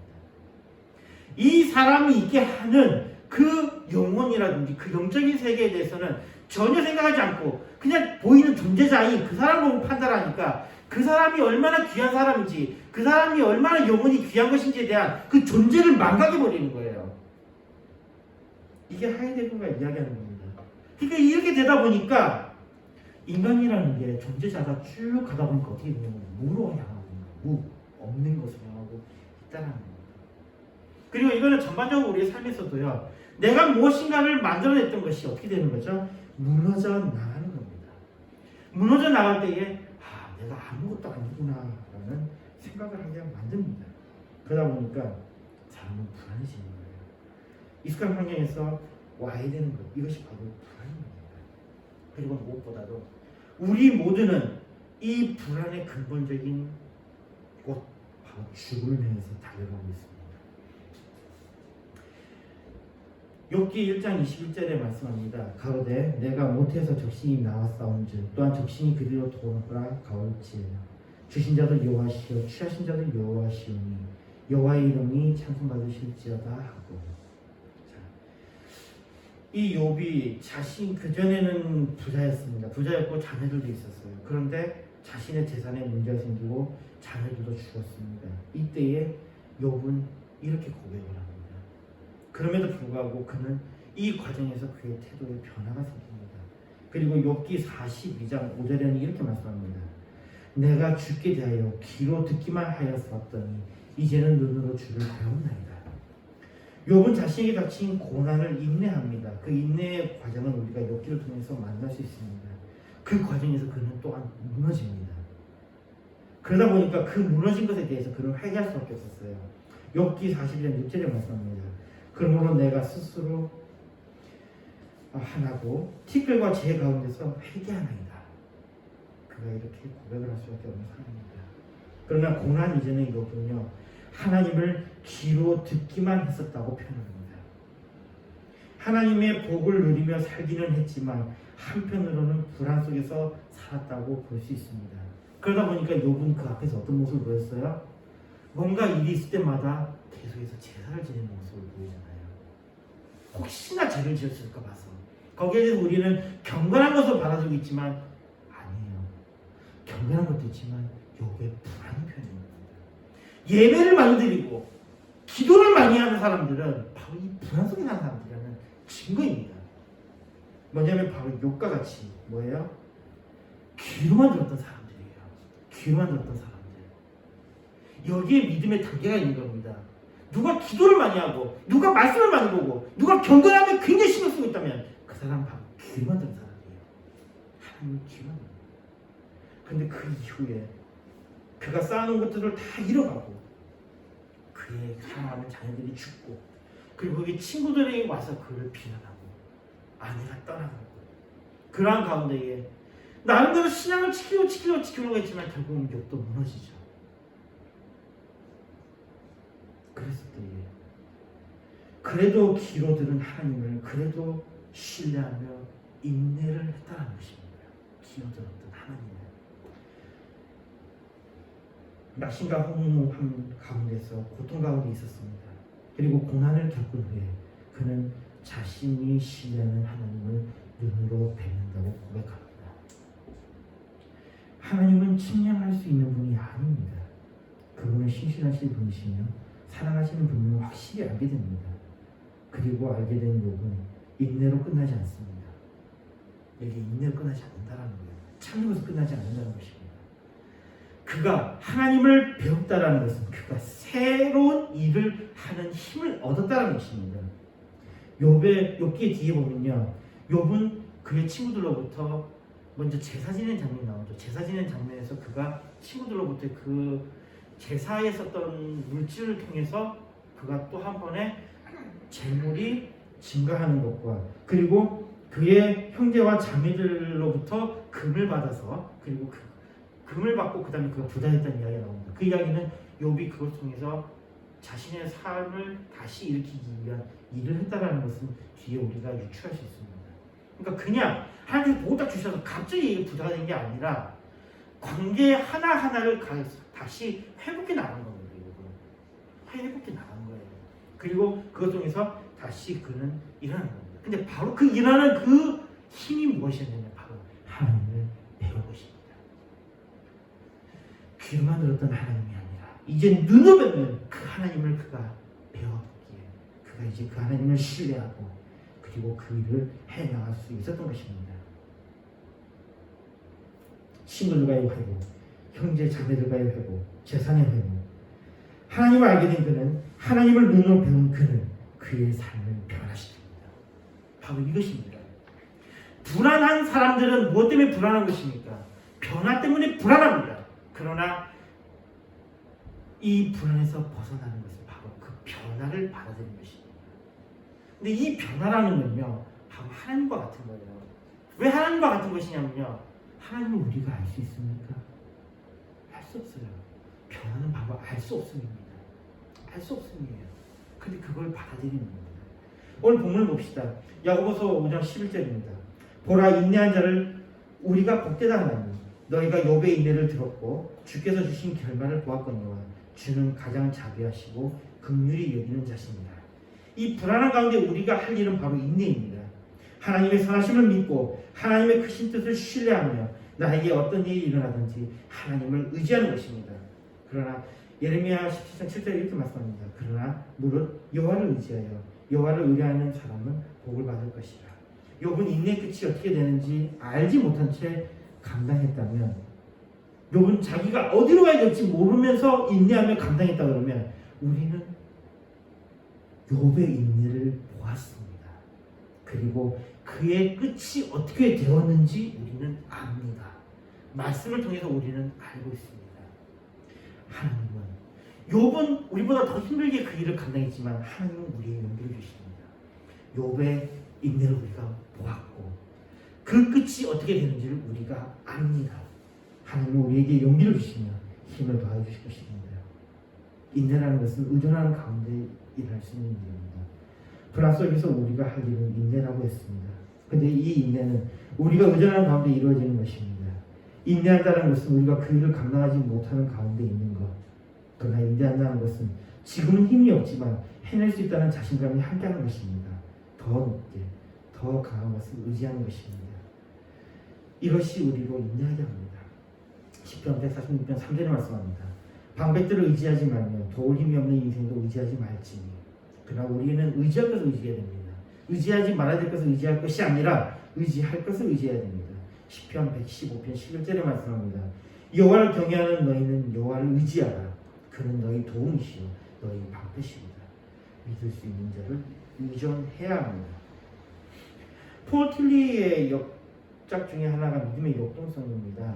이 사람이 있게 하는 그 영혼이라든지 그 영적인 세계에 대해서는 전혀 생각하지 않고 그냥 보이는 존재자인 그 사람 보고 판단하니까 그 사람이 얼마나 귀한 사람인지, 그 사람이 얼마나 영혼이 귀한 것인지에 대한 그 존재를 망각해버리는 거예요. 이게 하이데거가 이야기하는 겁니다. 그러니까 이렇게 되다 보니까 인간이라는 게 존재자가 쭉 가다 보니까 어떻게 되냐면 무로 향하고 무, 없는 것을 향하고 있다는 겁니다. 그리고 이거는 전반적으로 우리의 삶에서도요, 내가 무엇인가를 만들어냈던 것이 어떻게 되는 거죠? 무너져 나가는 겁니다. 무너져 나갈 때에 내가 아무것도 아니구나 라는 생각을 하게 만듭니다. 그러다 보니까 사람은 불안해지는 거예요. 익숙한 환경에서 와야 되는 것, 이것이 바로 불안입니다. 그리고 무엇보다도 우리 모두는 이 불안의 근본적인 곳, 바로 죽음을 향해서 달려가고 있습니다. 욥기 1장 21절에 말씀합니다. 가로되 내가 못해서 적신이 나왔사온즉 또한 적신이 그리로 돌아가올지어다. 주신 자도 여호와시요 취하신 자도 여호와시오니 여호와의 이름이 찬송받으실지어다 하고. 이 욥이 자신 그전에는 부자였습니다. 부자였고 자녀들도 있었어요. 그런데 자신의 재산에 문제가 생기고 자녀들도 죽었습니다. 이때에 욥은 이렇게 고백을 합니다. 그럼에도 불구하고 그는 이 과정에서 그의 태도에 변화가 생깁니다. 그리고 욥기 42장 5절에는 이렇게 말씀합니다. 내가 주께 대하여 귀로 듣기만 하였었더니 이제는 눈으로 주를 배웠나이다. 욥은 자신에게 닥친 고난을 인내합니다. 그 인내의 과정은 우리가 욥기를 통해서 만날 수 있습니다. 그 과정에서 그는 또한 무너집니다. 그러다 보니까 그 무너진 것에 대해서 그는 회개할 수밖에 없었어요. 욥기 41장 6절에 말씀합니다. 그러므로 내가 스스로 하나고 티끌과 재 가운데서 회개하나이다. 그가 이렇게 고백을 할 수밖에 없는 상황입니다. 그러나 고난 이전의 욥은요, 하나님을 귀로 듣기만 했었다고 표현합니다. 하나님의 복을 누리며 살기는 했지만 한편으로는 불안 속에서 살았다고 볼 수 있습니다. 그러다 보니까 욥은 그 앞에서 어떤 모습을 보였어요? 뭔가 일이 있을 때마다 계속해서 제사를 지내는 모습을 보이잖아요. 혹시나 죄를 지었을까 봐서. 거기에 대해서 우리는 경건한 것을 받아들이고 있지만 아니에요. 경건한 것도 있지만 욥의 불안이 표현됩니다. 예배를 많이 드리고 기도를 많이 하는 사람들은 바로 이 불안 속에 사는 사람들이라는 증거입니다. 뭐냐면 바로 욥과 같이 뭐예요? 귀로만 들었던 사람들이에요. 귀로만 들었던 사람들. 여기에 믿음의 단계가 있는 겁니다. 누가 기도를 많이 하고 누가 말씀을 많이 보고 누가 경건하면 굉장히 신경 쓰고 있다면 그 사람은 바로 귀로만 들은 사람이에요. 하나님을 귀로만 들은. 근데 그 이후에 그가 쌓아놓은 것들을 다 잃어가고 그의 사랑하는 자녀들이 죽고 그리고 그의 친구들이 와서 그를 비난하고 아내가 떠나가고 그러한 가운데에 나름대로 신앙을 지키려고 했지만 결국은 욥도 무너지죠. 그랬을 때에 그래도 귀로 들은 하나님을 그래도 신뢰하며 인내를 했다는 것입니다. 귀로 들었던 하나님을 낙심과 허무함 가운데서 고통 가운데 있었습니다. 그리고 고난을 겪은 후에 그는 자신이 신뢰하는 하나님을 눈으로 뵙는다고 고백합니다. 하나님은 측량할 수 있는 분이 아닙니다. 그분은 신실하신 분이시며 사랑하시는 분을 확실히 알게 됩니다. 그리고 알게 된 욥은 인내로 끝나지 않습니다. 여기 인내로 끝나지 않는다는 거예요. 참는 것으로 끝나지 않는다는 것입니다. 그가 하나님을 배웠다라는 것은 그가 새로운 일을 하는 힘을 얻었다는 것입니다. 욥기 뒤에 보면요, 욥은 그의 친구들로부터 먼저 제사 지낸 장면이 나오죠. 제사 지낸 장면에서 그가 친구들로부터 그 제사에 썼던 물질을 통해서 그가 또 한 번에 재물이 증가하는 것과 그리고 그의 형제와 자매들로부터 금을 받아서 그리고 그 금을 받고 그 다음에 그가 부자였다는 이야기가 나옵니다. 그 이야기는 욥이 그것을 통해서 자신의 삶을 다시 일으키기 위한 일을 했다는 것은 뒤에 우리가 유추할 수 있습니다. 그러니까 그냥 하나님이 복을 딱 주셔서 갑자기 부자가 된 게 아니라 관계 하나하나를 다시 회복해 나가는 겁니다. 회복해 나가는 거예요. 그리고 그것 통해서 다시 그는 일어나는 겁니다. 근데 바로 그 일어나는 그 힘이 무엇이었냐면 바로 하나님을 배운 것입니다. 귀로만 들었던 하나님이 아니라 이제 눈으로 뵙는 그 하나님을 그가 배워보기에 그가 이제 그 하나님을 신뢰하고 그리고 그 일을 해나갈 수 있었던 것입니다. 친구들과의 회복, 형제 자매들과의 회복, 재산의 회복. 하나님을 알게 된 그는 하나님을 눈으로 배운 그는 그의 삶을 변화시킵니다. 바로 이것입니다. 불안한 사람들은 무엇 때문에 불안한 것입니까? 변화 때문에 불안합니다. 그러나 이 불안에서 벗어나는 것은 바로 그 변화를 받아들이는 것입니다. 근데 이 변화라는 건요, 바로 하나님과 같은 거예요. 왜 하나님과 같은 것이냐면요. 하나님을 우리가 알 수 있습니까? 알 수 없어요. 변하는 방법 알 수 없음입니다. 알 수 없음이에요. 근데 그걸 받아들이는 겁니다. 오늘 본문을 봅시다. 야고보서 5장 11절입니다. 보라, 인내한 자를 우리가 복되다 하나니 너희가 욥의 인내를 들었고 주께서 주신 결말을 보았거니와 주는 가장 자비하시고 긍휼히 여기는 자십니다. 이 불안한 가운데 우리가 할 일은 바로 인내입니다. 하나님의 선하심을 믿고 하나님의 크신 뜻을 신뢰하며 나에게 어떤 일이 일어나든지 하나님을 의지하는 것입니다. 그러나 예레미야 17장 7절에 이렇게 말씀합니다. 그러나 무릇 여호와를 의지하여 여호와를 의뢰하는 사람은 복을 받을 것이라. 욥은 인내 끝이 어떻게 되는지 알지 못한 채 감당했다면, 욥은 자기가 어디로 가야 될지 모르면서 인내하며 감당했다 그러면 우리는 욥의 인내를 보았습니다. 그리고 그의 끝이 어떻게 되었는지 우리는 압니다. 말씀을 통해서 우리는 알고 있습니다. 하나님은, 욥은 우리보다 더 힘들게 그 일을 감당했지만 하나님은 우리의 용기를 주십니다. 욥의 인내를 우리가 보았고 그 끝이 어떻게 되는지를 우리가 압니다. 하나님은 우리에게 용기를 주시며 힘을 더해 주실 것입니다. 인내라는 것은 의존하는 가운데 일할 수 있는 일입니다. 불안 속에서 우리가 할 일은 인내라고 했습니다. 근데 이 인내는 우리가 의존하는 가운데 이루어지는 것입니다. 인내한다는 것은 우리가 그 일을 감당하지 못하는 가운데 있는 것. 그러나 인내한다는 것은 지금은 힘이 없지만 해낼 수 있다는 자신감이 함께하는 것입니다. 더 높게, 더 강한 것을 의지하는 것입니다. 이것이 우리로 인내하게 합니다. 시편 146편 3절에 말씀합니다. 방백들을 의지하지 말며 도울 힘이 없는 인생도 의지하지 말지니. 그러나 우리는 의지할 것을 의지해야 됩니다. 의지하지 말아야 될 것을 의지할 것이 아니라 의지할 것을 의지해야 됩니다. 시편 115편 11절에 말씀합니다. 여호와를 경외하는 너희는 여호와를 의지하라. 그는 너희 도움이시요 너희 방패시로다. 믿을 수 있는 자를 의존해야 합니다. 폴 틸리의 역작 중에 하나가 믿음의 역동성입니다.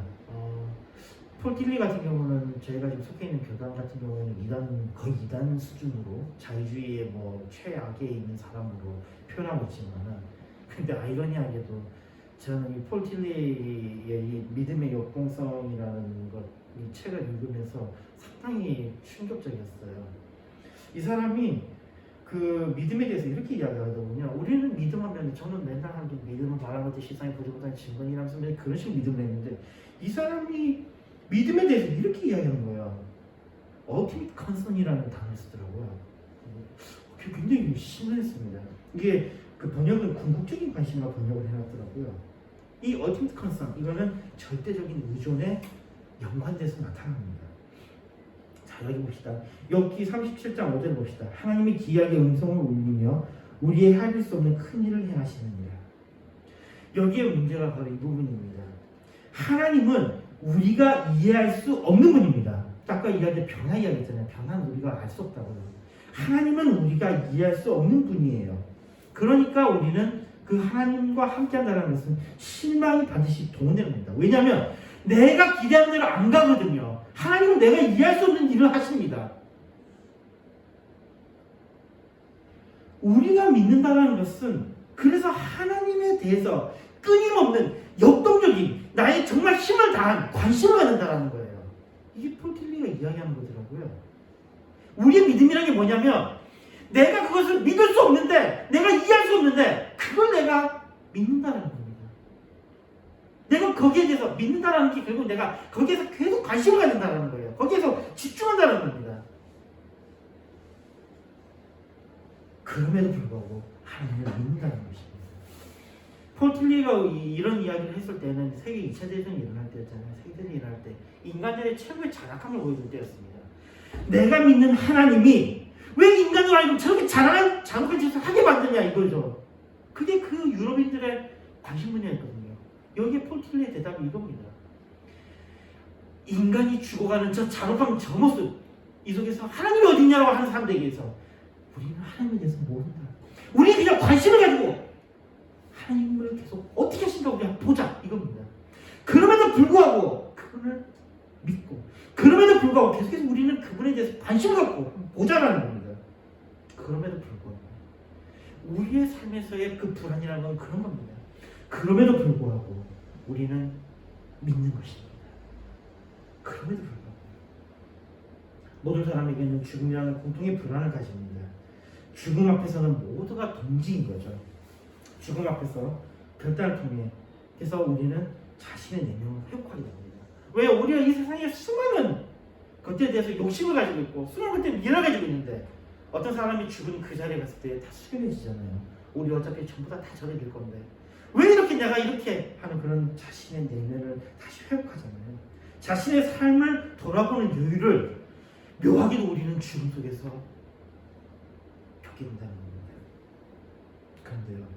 폴 틸리 같은 경우는 저희가 지금 속해 있는 교단 같은 경우는 거의 2단 수준으로 자유주의의 최악에 있는 사람으로 표현하고 있지만은, 근데 아이러니하게도 저는 이 폴 틸리의 이 믿음의 역동성이라는 이 책을 읽으면서 상당히 충격적이었어요. 이 사람이 그 믿음에 대해서 이렇게 이야기하더군요. 우리는 믿음하면, 저는 맨날 하는 게 믿음은 말하는 것이 세상에 보지못한 증거이라면서 그런 식으로 믿음을 했는데, 이 사람이 믿음에 대해서 이렇게 이야기하는 거예요. ultimate concern이라는 단어를 쓰더라고요. 굉장히 신선했습니다. 이게 그 번역은 궁극적인 관심과 번역을 해놨더라고요. 이 ultimate concern, 이거는 절대적인 의존에 연관돼서 나타납니다. 자, 여기 봅시다. 욥기 37장 5절 봅시다. 하나님이 기이하게 음성을 울리며 우리의 헤아릴 수 없는 큰 일을 행하시느니라. 여기에 문제가 바로 이 부분입니다. 하나님은 우리가 이해할 수 없는 분입니다. 아까 이야기 변화 이야기했잖아요. 변화는 우리가 알 수 없다고요. 하나님은 우리가 이해할 수 없는 분이에요. 그러니까 우리는 그 하나님과 함께한다는 것은 실망이 반드시 동원되는 겁니다. 왜냐하면 내가 기대하는 대로 안 가거든요. 하나님은 내가 이해할 수 없는 일을 하십니다. 우리가 믿는다는 것은 그래서 하나님에 대해서 끊임없는 역동적인 나의 정말 힘을 다한 관심을 갖는다는 거예요. 이게 폴 틸리가 이야기하는 거더라고요. 우리의 믿음이라는 게 뭐냐면 내가 그것을 믿을 수 없는데, 내가 이해할 수 없는데 그걸 내가 믿는다는 겁니다. 내가 거기에 대해서 믿는다는 게 결국 내가 거기에서 계속 관심을 갖는다는 거예요. 거기에서 집중한다는 겁니다. 그럼에도 불구하고 하나님을 믿는다는 것입니다. 폴 틸리가 이런 이야기를 했을 때는 세계 2차 대전이 일어날 때였잖아요. 세계대전이 일어날 때 인간들의 최고의 잔악함을 보여줄 때였습니다. 내가 믿는 하나님이 왜 인간을 알고 저렇게 잔악한 짓을 하게 만드냐 이거죠. 그게 그 유럽인들의 관심 분야였거든요. 여기에 폴 틸리의 대답이 이겁니다. 인간이 죽어가는 저 잔혹한 저 모습, 이 속에서 하나님이 어딨냐고 하는 사람들에게서 우리는 하나님에 대해서 모른다. 우리 그냥 관심을 가지고 하나님을 계속 어떻게 하신가 우리 보자 이겁니다. 그럼에도 불구하고 그분을 믿고, 그럼에도 불구하고 계속해서 우리는 그분에 대해서 관심을 갖고 보자라는 겁니다. 그럼에도 불구하고 우리의 삶에서의 그 불안이라는 건 그런 겁니다. 그럼에도 불구하고 우리는 믿는 것입니다. 그럼에도 불구하고 모든 사람에게는 죽음이라는 공통의 불안을 가집니다. 죽음 앞에서는 모두가 동지인 거죠. 죽음 앞에서 결단을 통해 해서 우리는 자신의 내면을 회복하게 됩니다. 왜? 우리가 이 세상에 수많은 것들에 대해서 욕심을 가지고 있고 수많은 것들을 미련을 가지고 있는데 어떤 사람이 죽은 그 자리에 갔을 때 다 숙연해지잖아요. 우리 어차피 전부 다 저려질 건데 왜 이렇게 내가 이렇게 하는 그런 자신의 내면을 다시 회복하잖아요. 자신의 삶을 돌아보는 여유를 묘하게도 우리는 죽음 속에서 겪게 된다는 겁니다. 그런데요,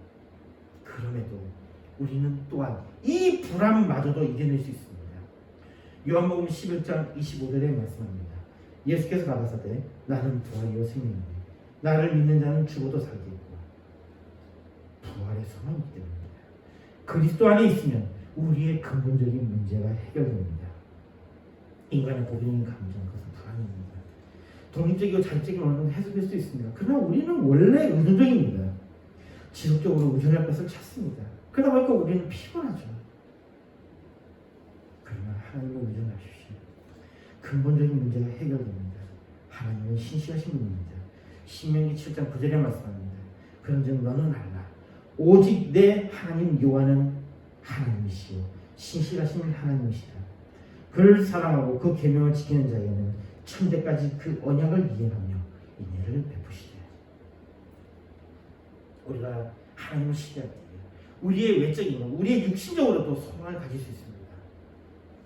그럼에도 우리는 또한 이 불안마저도 이겨낼 수 있습니다. 요한복음 11장 25절에 말씀합니다. 예수께서 가라사대 나는 부활이요 생명이니 나를 믿는 자는 죽어도 살겠고 부활의 소망이 있기 때문입니다. 그리스도 안에 있으면 우리의 근본적인 문제가 해결됩니다. 인간의 보편적인 감정, 그것은 불안입니다. 독립적이고 자율적인 언어는 해석될 수 있습니다. 그러나 우리는 원래 의존적입니다. 지속적으로 의존할 것을 찾습니다. 그러다 보니까 우리는 피곤하죠. 그러나 하나님을 의존하십시오. 근본적인 문제가 해결됩니다. 하나님은 신실하신 분입니다. 신명기 7장 9절에 말씀합니다. 그런즉 너는 알라. 오직 내 하나님 여호와는 하나님이시오. 신실하신 하나님이시다. 그를 사랑하고 그 계명을 지키는 자에게는 천대까지 그 언약을 이행하며 인애를 베푸시되. 우리가 하나님을 신뢰할 때 우리의 외적인, 우리의 육신적으로도 소망을 가질 수 있습니다.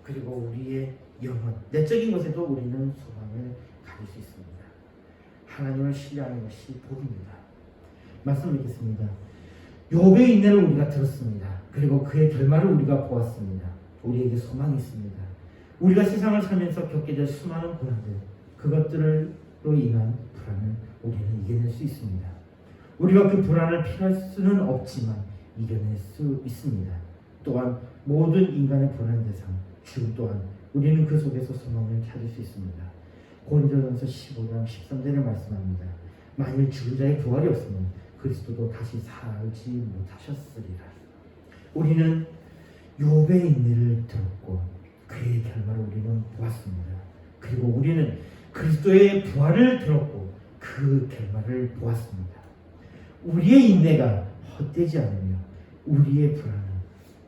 그리고 우리의 영혼, 내적인 것에도 우리는 소망을 가질 수 있습니다. 하나님을 신뢰하는 것이 복입니다. 말씀 읽겠습니다. 욥의 인내를 우리가 들었습니다. 그리고 그의 결말을 우리가 보았습니다. 우리에게 소망이 있습니다. 우리가 세상을 살면서 겪게 될 수많은 고난들, 그것들로 인한 불안을 우리는 이겨낼 수 있습니다. 우리가 그 불안을 피할 수는 없지만 이겨낼 수 있습니다. 또한 모든 인간의 불안 대상, 죽음 또한 우리는 그 속에서 소망을 찾을 수 있습니다. 고린도전서 15장 13절에 말씀합니다. 만일 죽은 자의 부활이 없으면 그리스도도 다시 살지 못하셨으리라. 우리는 욥의 인내를 들었고 그의 결말을 우리는 보았습니다. 그리고 우리는 그리스도의 부활을 들었고 그 결말을 보았습니다. 우리의 인내가 헛되지 않으며 우리의 불안은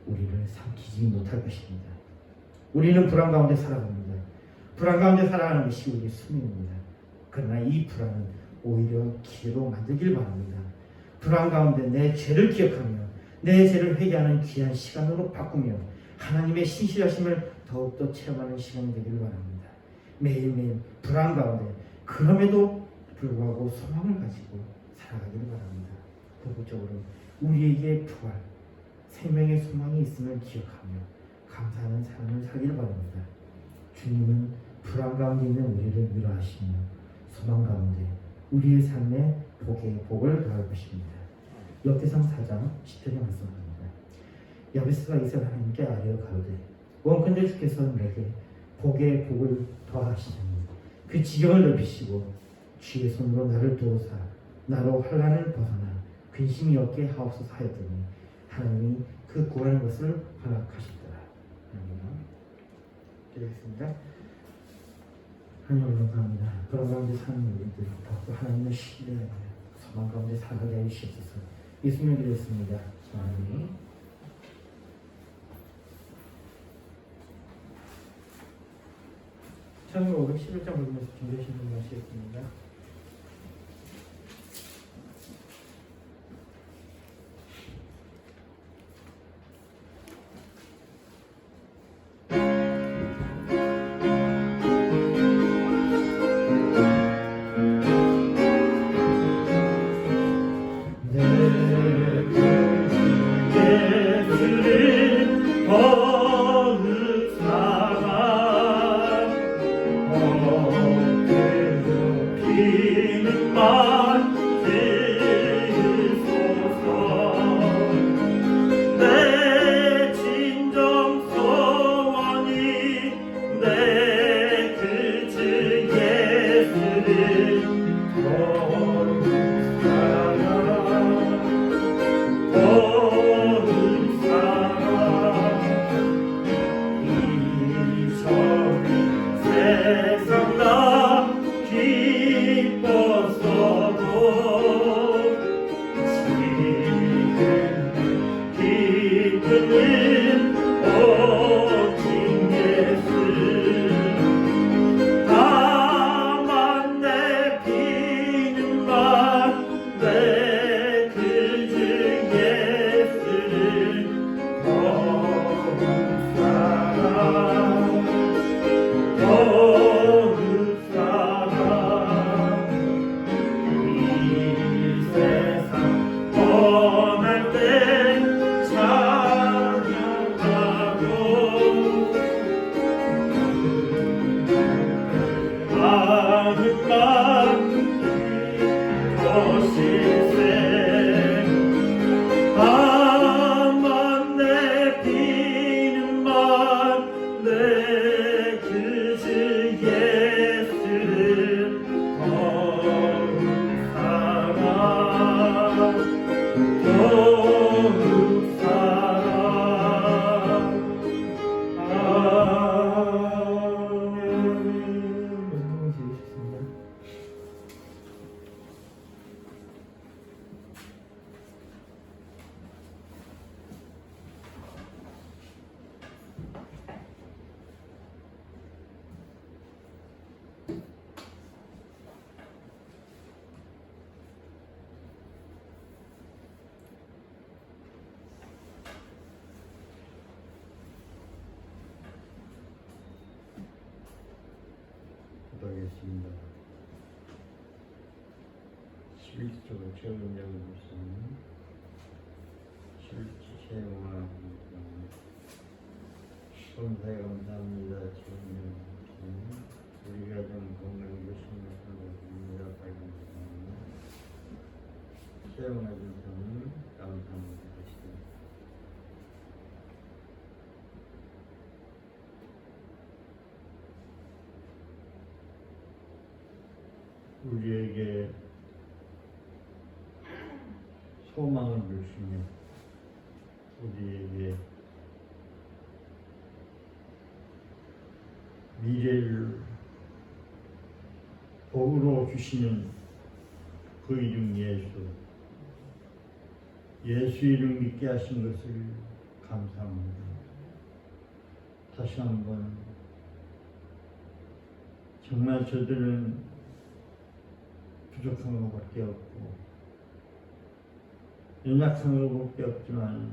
우리를 삼키지 못할 것입니다. 우리는 불안 가운데 살아갑니다. 불안 가운데 살아가는 것이 우리의 숙명입니다. 그러나 이 불안은 오히려 기회로 만들길 바랍니다. 불안 가운데 내 죄를 기억하며 내 죄를 회개하는 귀한 시간으로 바꾸며 하나님의 신실하심을 더욱더 체험하는 시간이 되기를 바랍니다. 매일매일 불안 가운데 그럼에도 불구하고 소망을 가지고 살아가기를 바랍니다. 궁극적으로 우리에게 부활, 생명의 소망이 있음을 기억하며 감사하는 삶을 살기를 바랍니다. 주님은 불안 가운데 있는 우리를 위로하시며 소망 가운데 우리의 삶에 복을 더할 것입니다. 역대상 4장 10절에 말씀합니다. 야베스가 이스라엘 하나님께 아뢰어 가로되 원컨대 주께서 내게 복의 복을 더하시니 그 지경을 넓히시고 주의 손으로 나를 도우사 나로 환난을 벗어나 근심이 없게 하옵소서 하였더니 하나님이 그 구하는 것을 허락하셨더라. 기도하겠습니다. 하나님 감사합니다. 그런 가운데 사는 우리들 또 하나님을 신뢰하며 소망 가운데 살아가게 하여 주시옵소서. 예수님을 기도했습니다. 아멘. 찬송 511장 부르면서 준비하신 분 마시겠습니다. 드리겠습니다. 11조 재원자의 무슨 11조 재원하는 감사해 감사합니다. 우리 가정 건강히 신명을 발견합니다. 채용해 주셔서 감사합니다. 우리에게 소망을 주시며 우리에게 미래를 복으로 주시는 그 이름 예수 이름 믿게 하신 것을 감사합니다. 다시 한번 정말 저들은 부족한 것밖에 없고 연약한 것밖에 없지만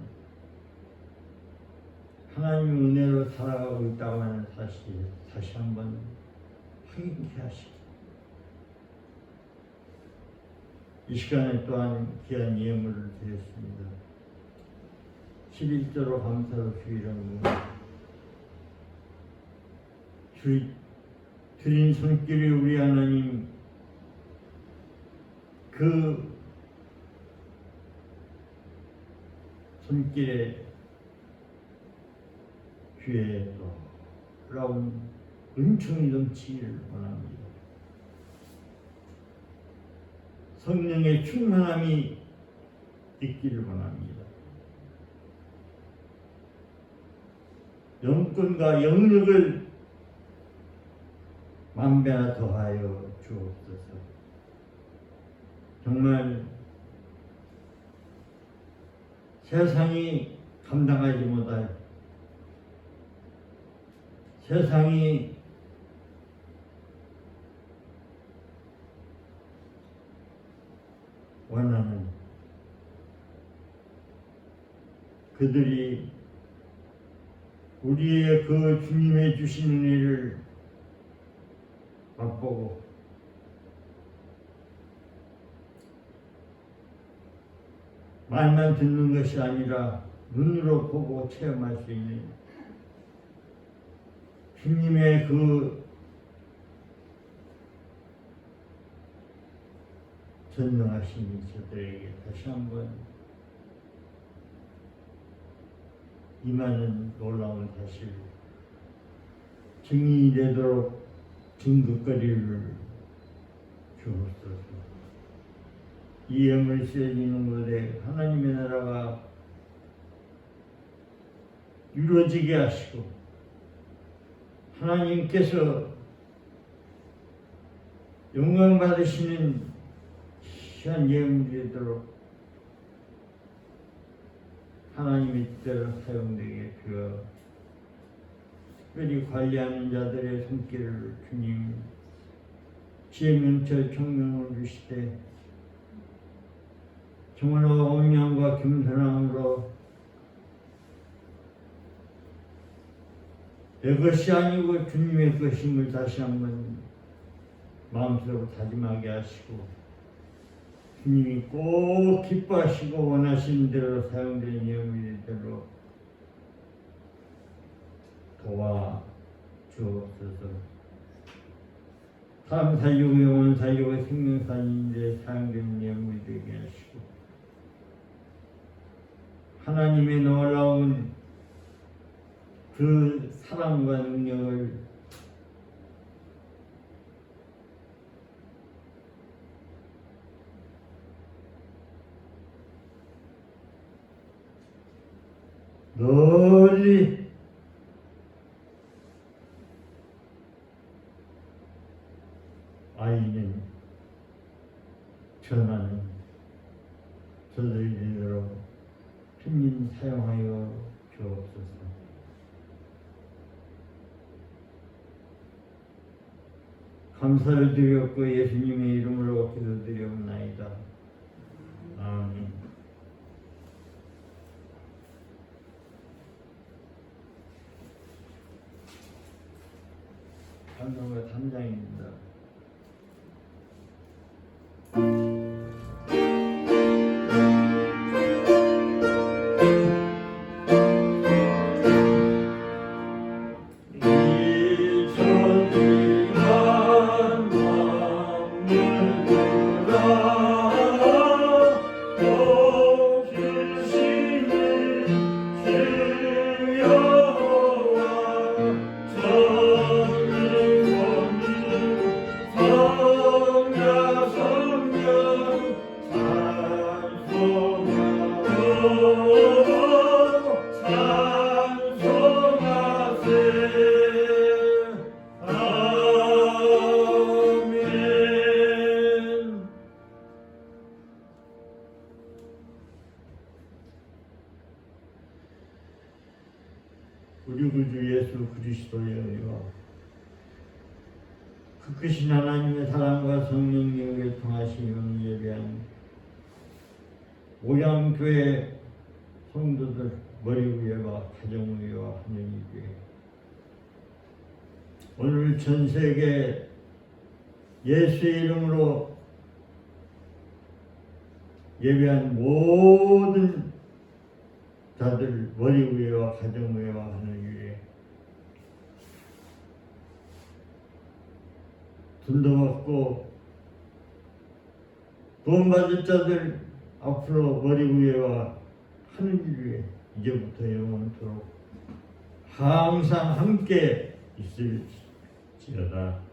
하나님 은혜로 살아가고 있다고 하는 사실 다시 한번 확인케 하시고 이 시간에 또한 귀한 예물을 드렸습니다. 11조로 감사로 주의라는 드린 손길이 우리 하나님 그 손길에 귀에 또 올라온 은총이 넘치기를 원합니다. 성령의 충만함이 있기를 원합니다. 영권과 영력을 만배나 더하여 주옵소서. 정말 세상이 감당하지 못할 세상이 원하는 그들이 우리의 그 주님의 주신 은혜를 맛보고 말만 듣는 것이 아니라 눈으로 보고 체험할 수 있는 주님의 그 전능하신 저들에게 다시 한번 임하는 놀라운 사실 증인이 되도록 증거거리를 주옵소서. 이 영을 쓰여지는 것에 하나님의 나라가 이루어지게 하시고 하나님께서 영광 받으시는 귀한 예물이 되도록 하나님의 뜻대로 사용되게 주어 특별히 관리하는 자들의 손길을 주님 지혜 명철 총명을 주시되 정말로 온유함과 겸손함으로 내 것이 아니고 주님의 것임을 다시 한번 마음속으로 다짐하게 하시고 주님이 꼭 기뻐하시고 원하시는 대로 사용되는 예물들로 도와 주옵소서. 사람 살리고 영혼 살리고 생명 살리는 데 사용되는 예물이 되게 하시고 하나님의 놀라운 그 사랑과 능력을 널리 아이는 전하는 저들이대로 주님 사용하여 주옵소서. 감사를 드렸고 예수님의 이름으로 기도드리옵나이다. 아멘. 감사가 3장입니다. 우리 구주 예수 그리스도의 은혜와 그 크신 하나님의 사랑과 성령님의 통하심을 예배한 오양교회 성도들 머리위에와 가정위에와 하느님께 오늘 전세계 예수의 이름으로 예배한 모든 자들 머리 위에와 가정 위에와 하는 위에 둘러받고 구원받을 자들 앞으로 머리 위에와 하늘 위에 이제부터 영원토록 항상 함께 있을지어다.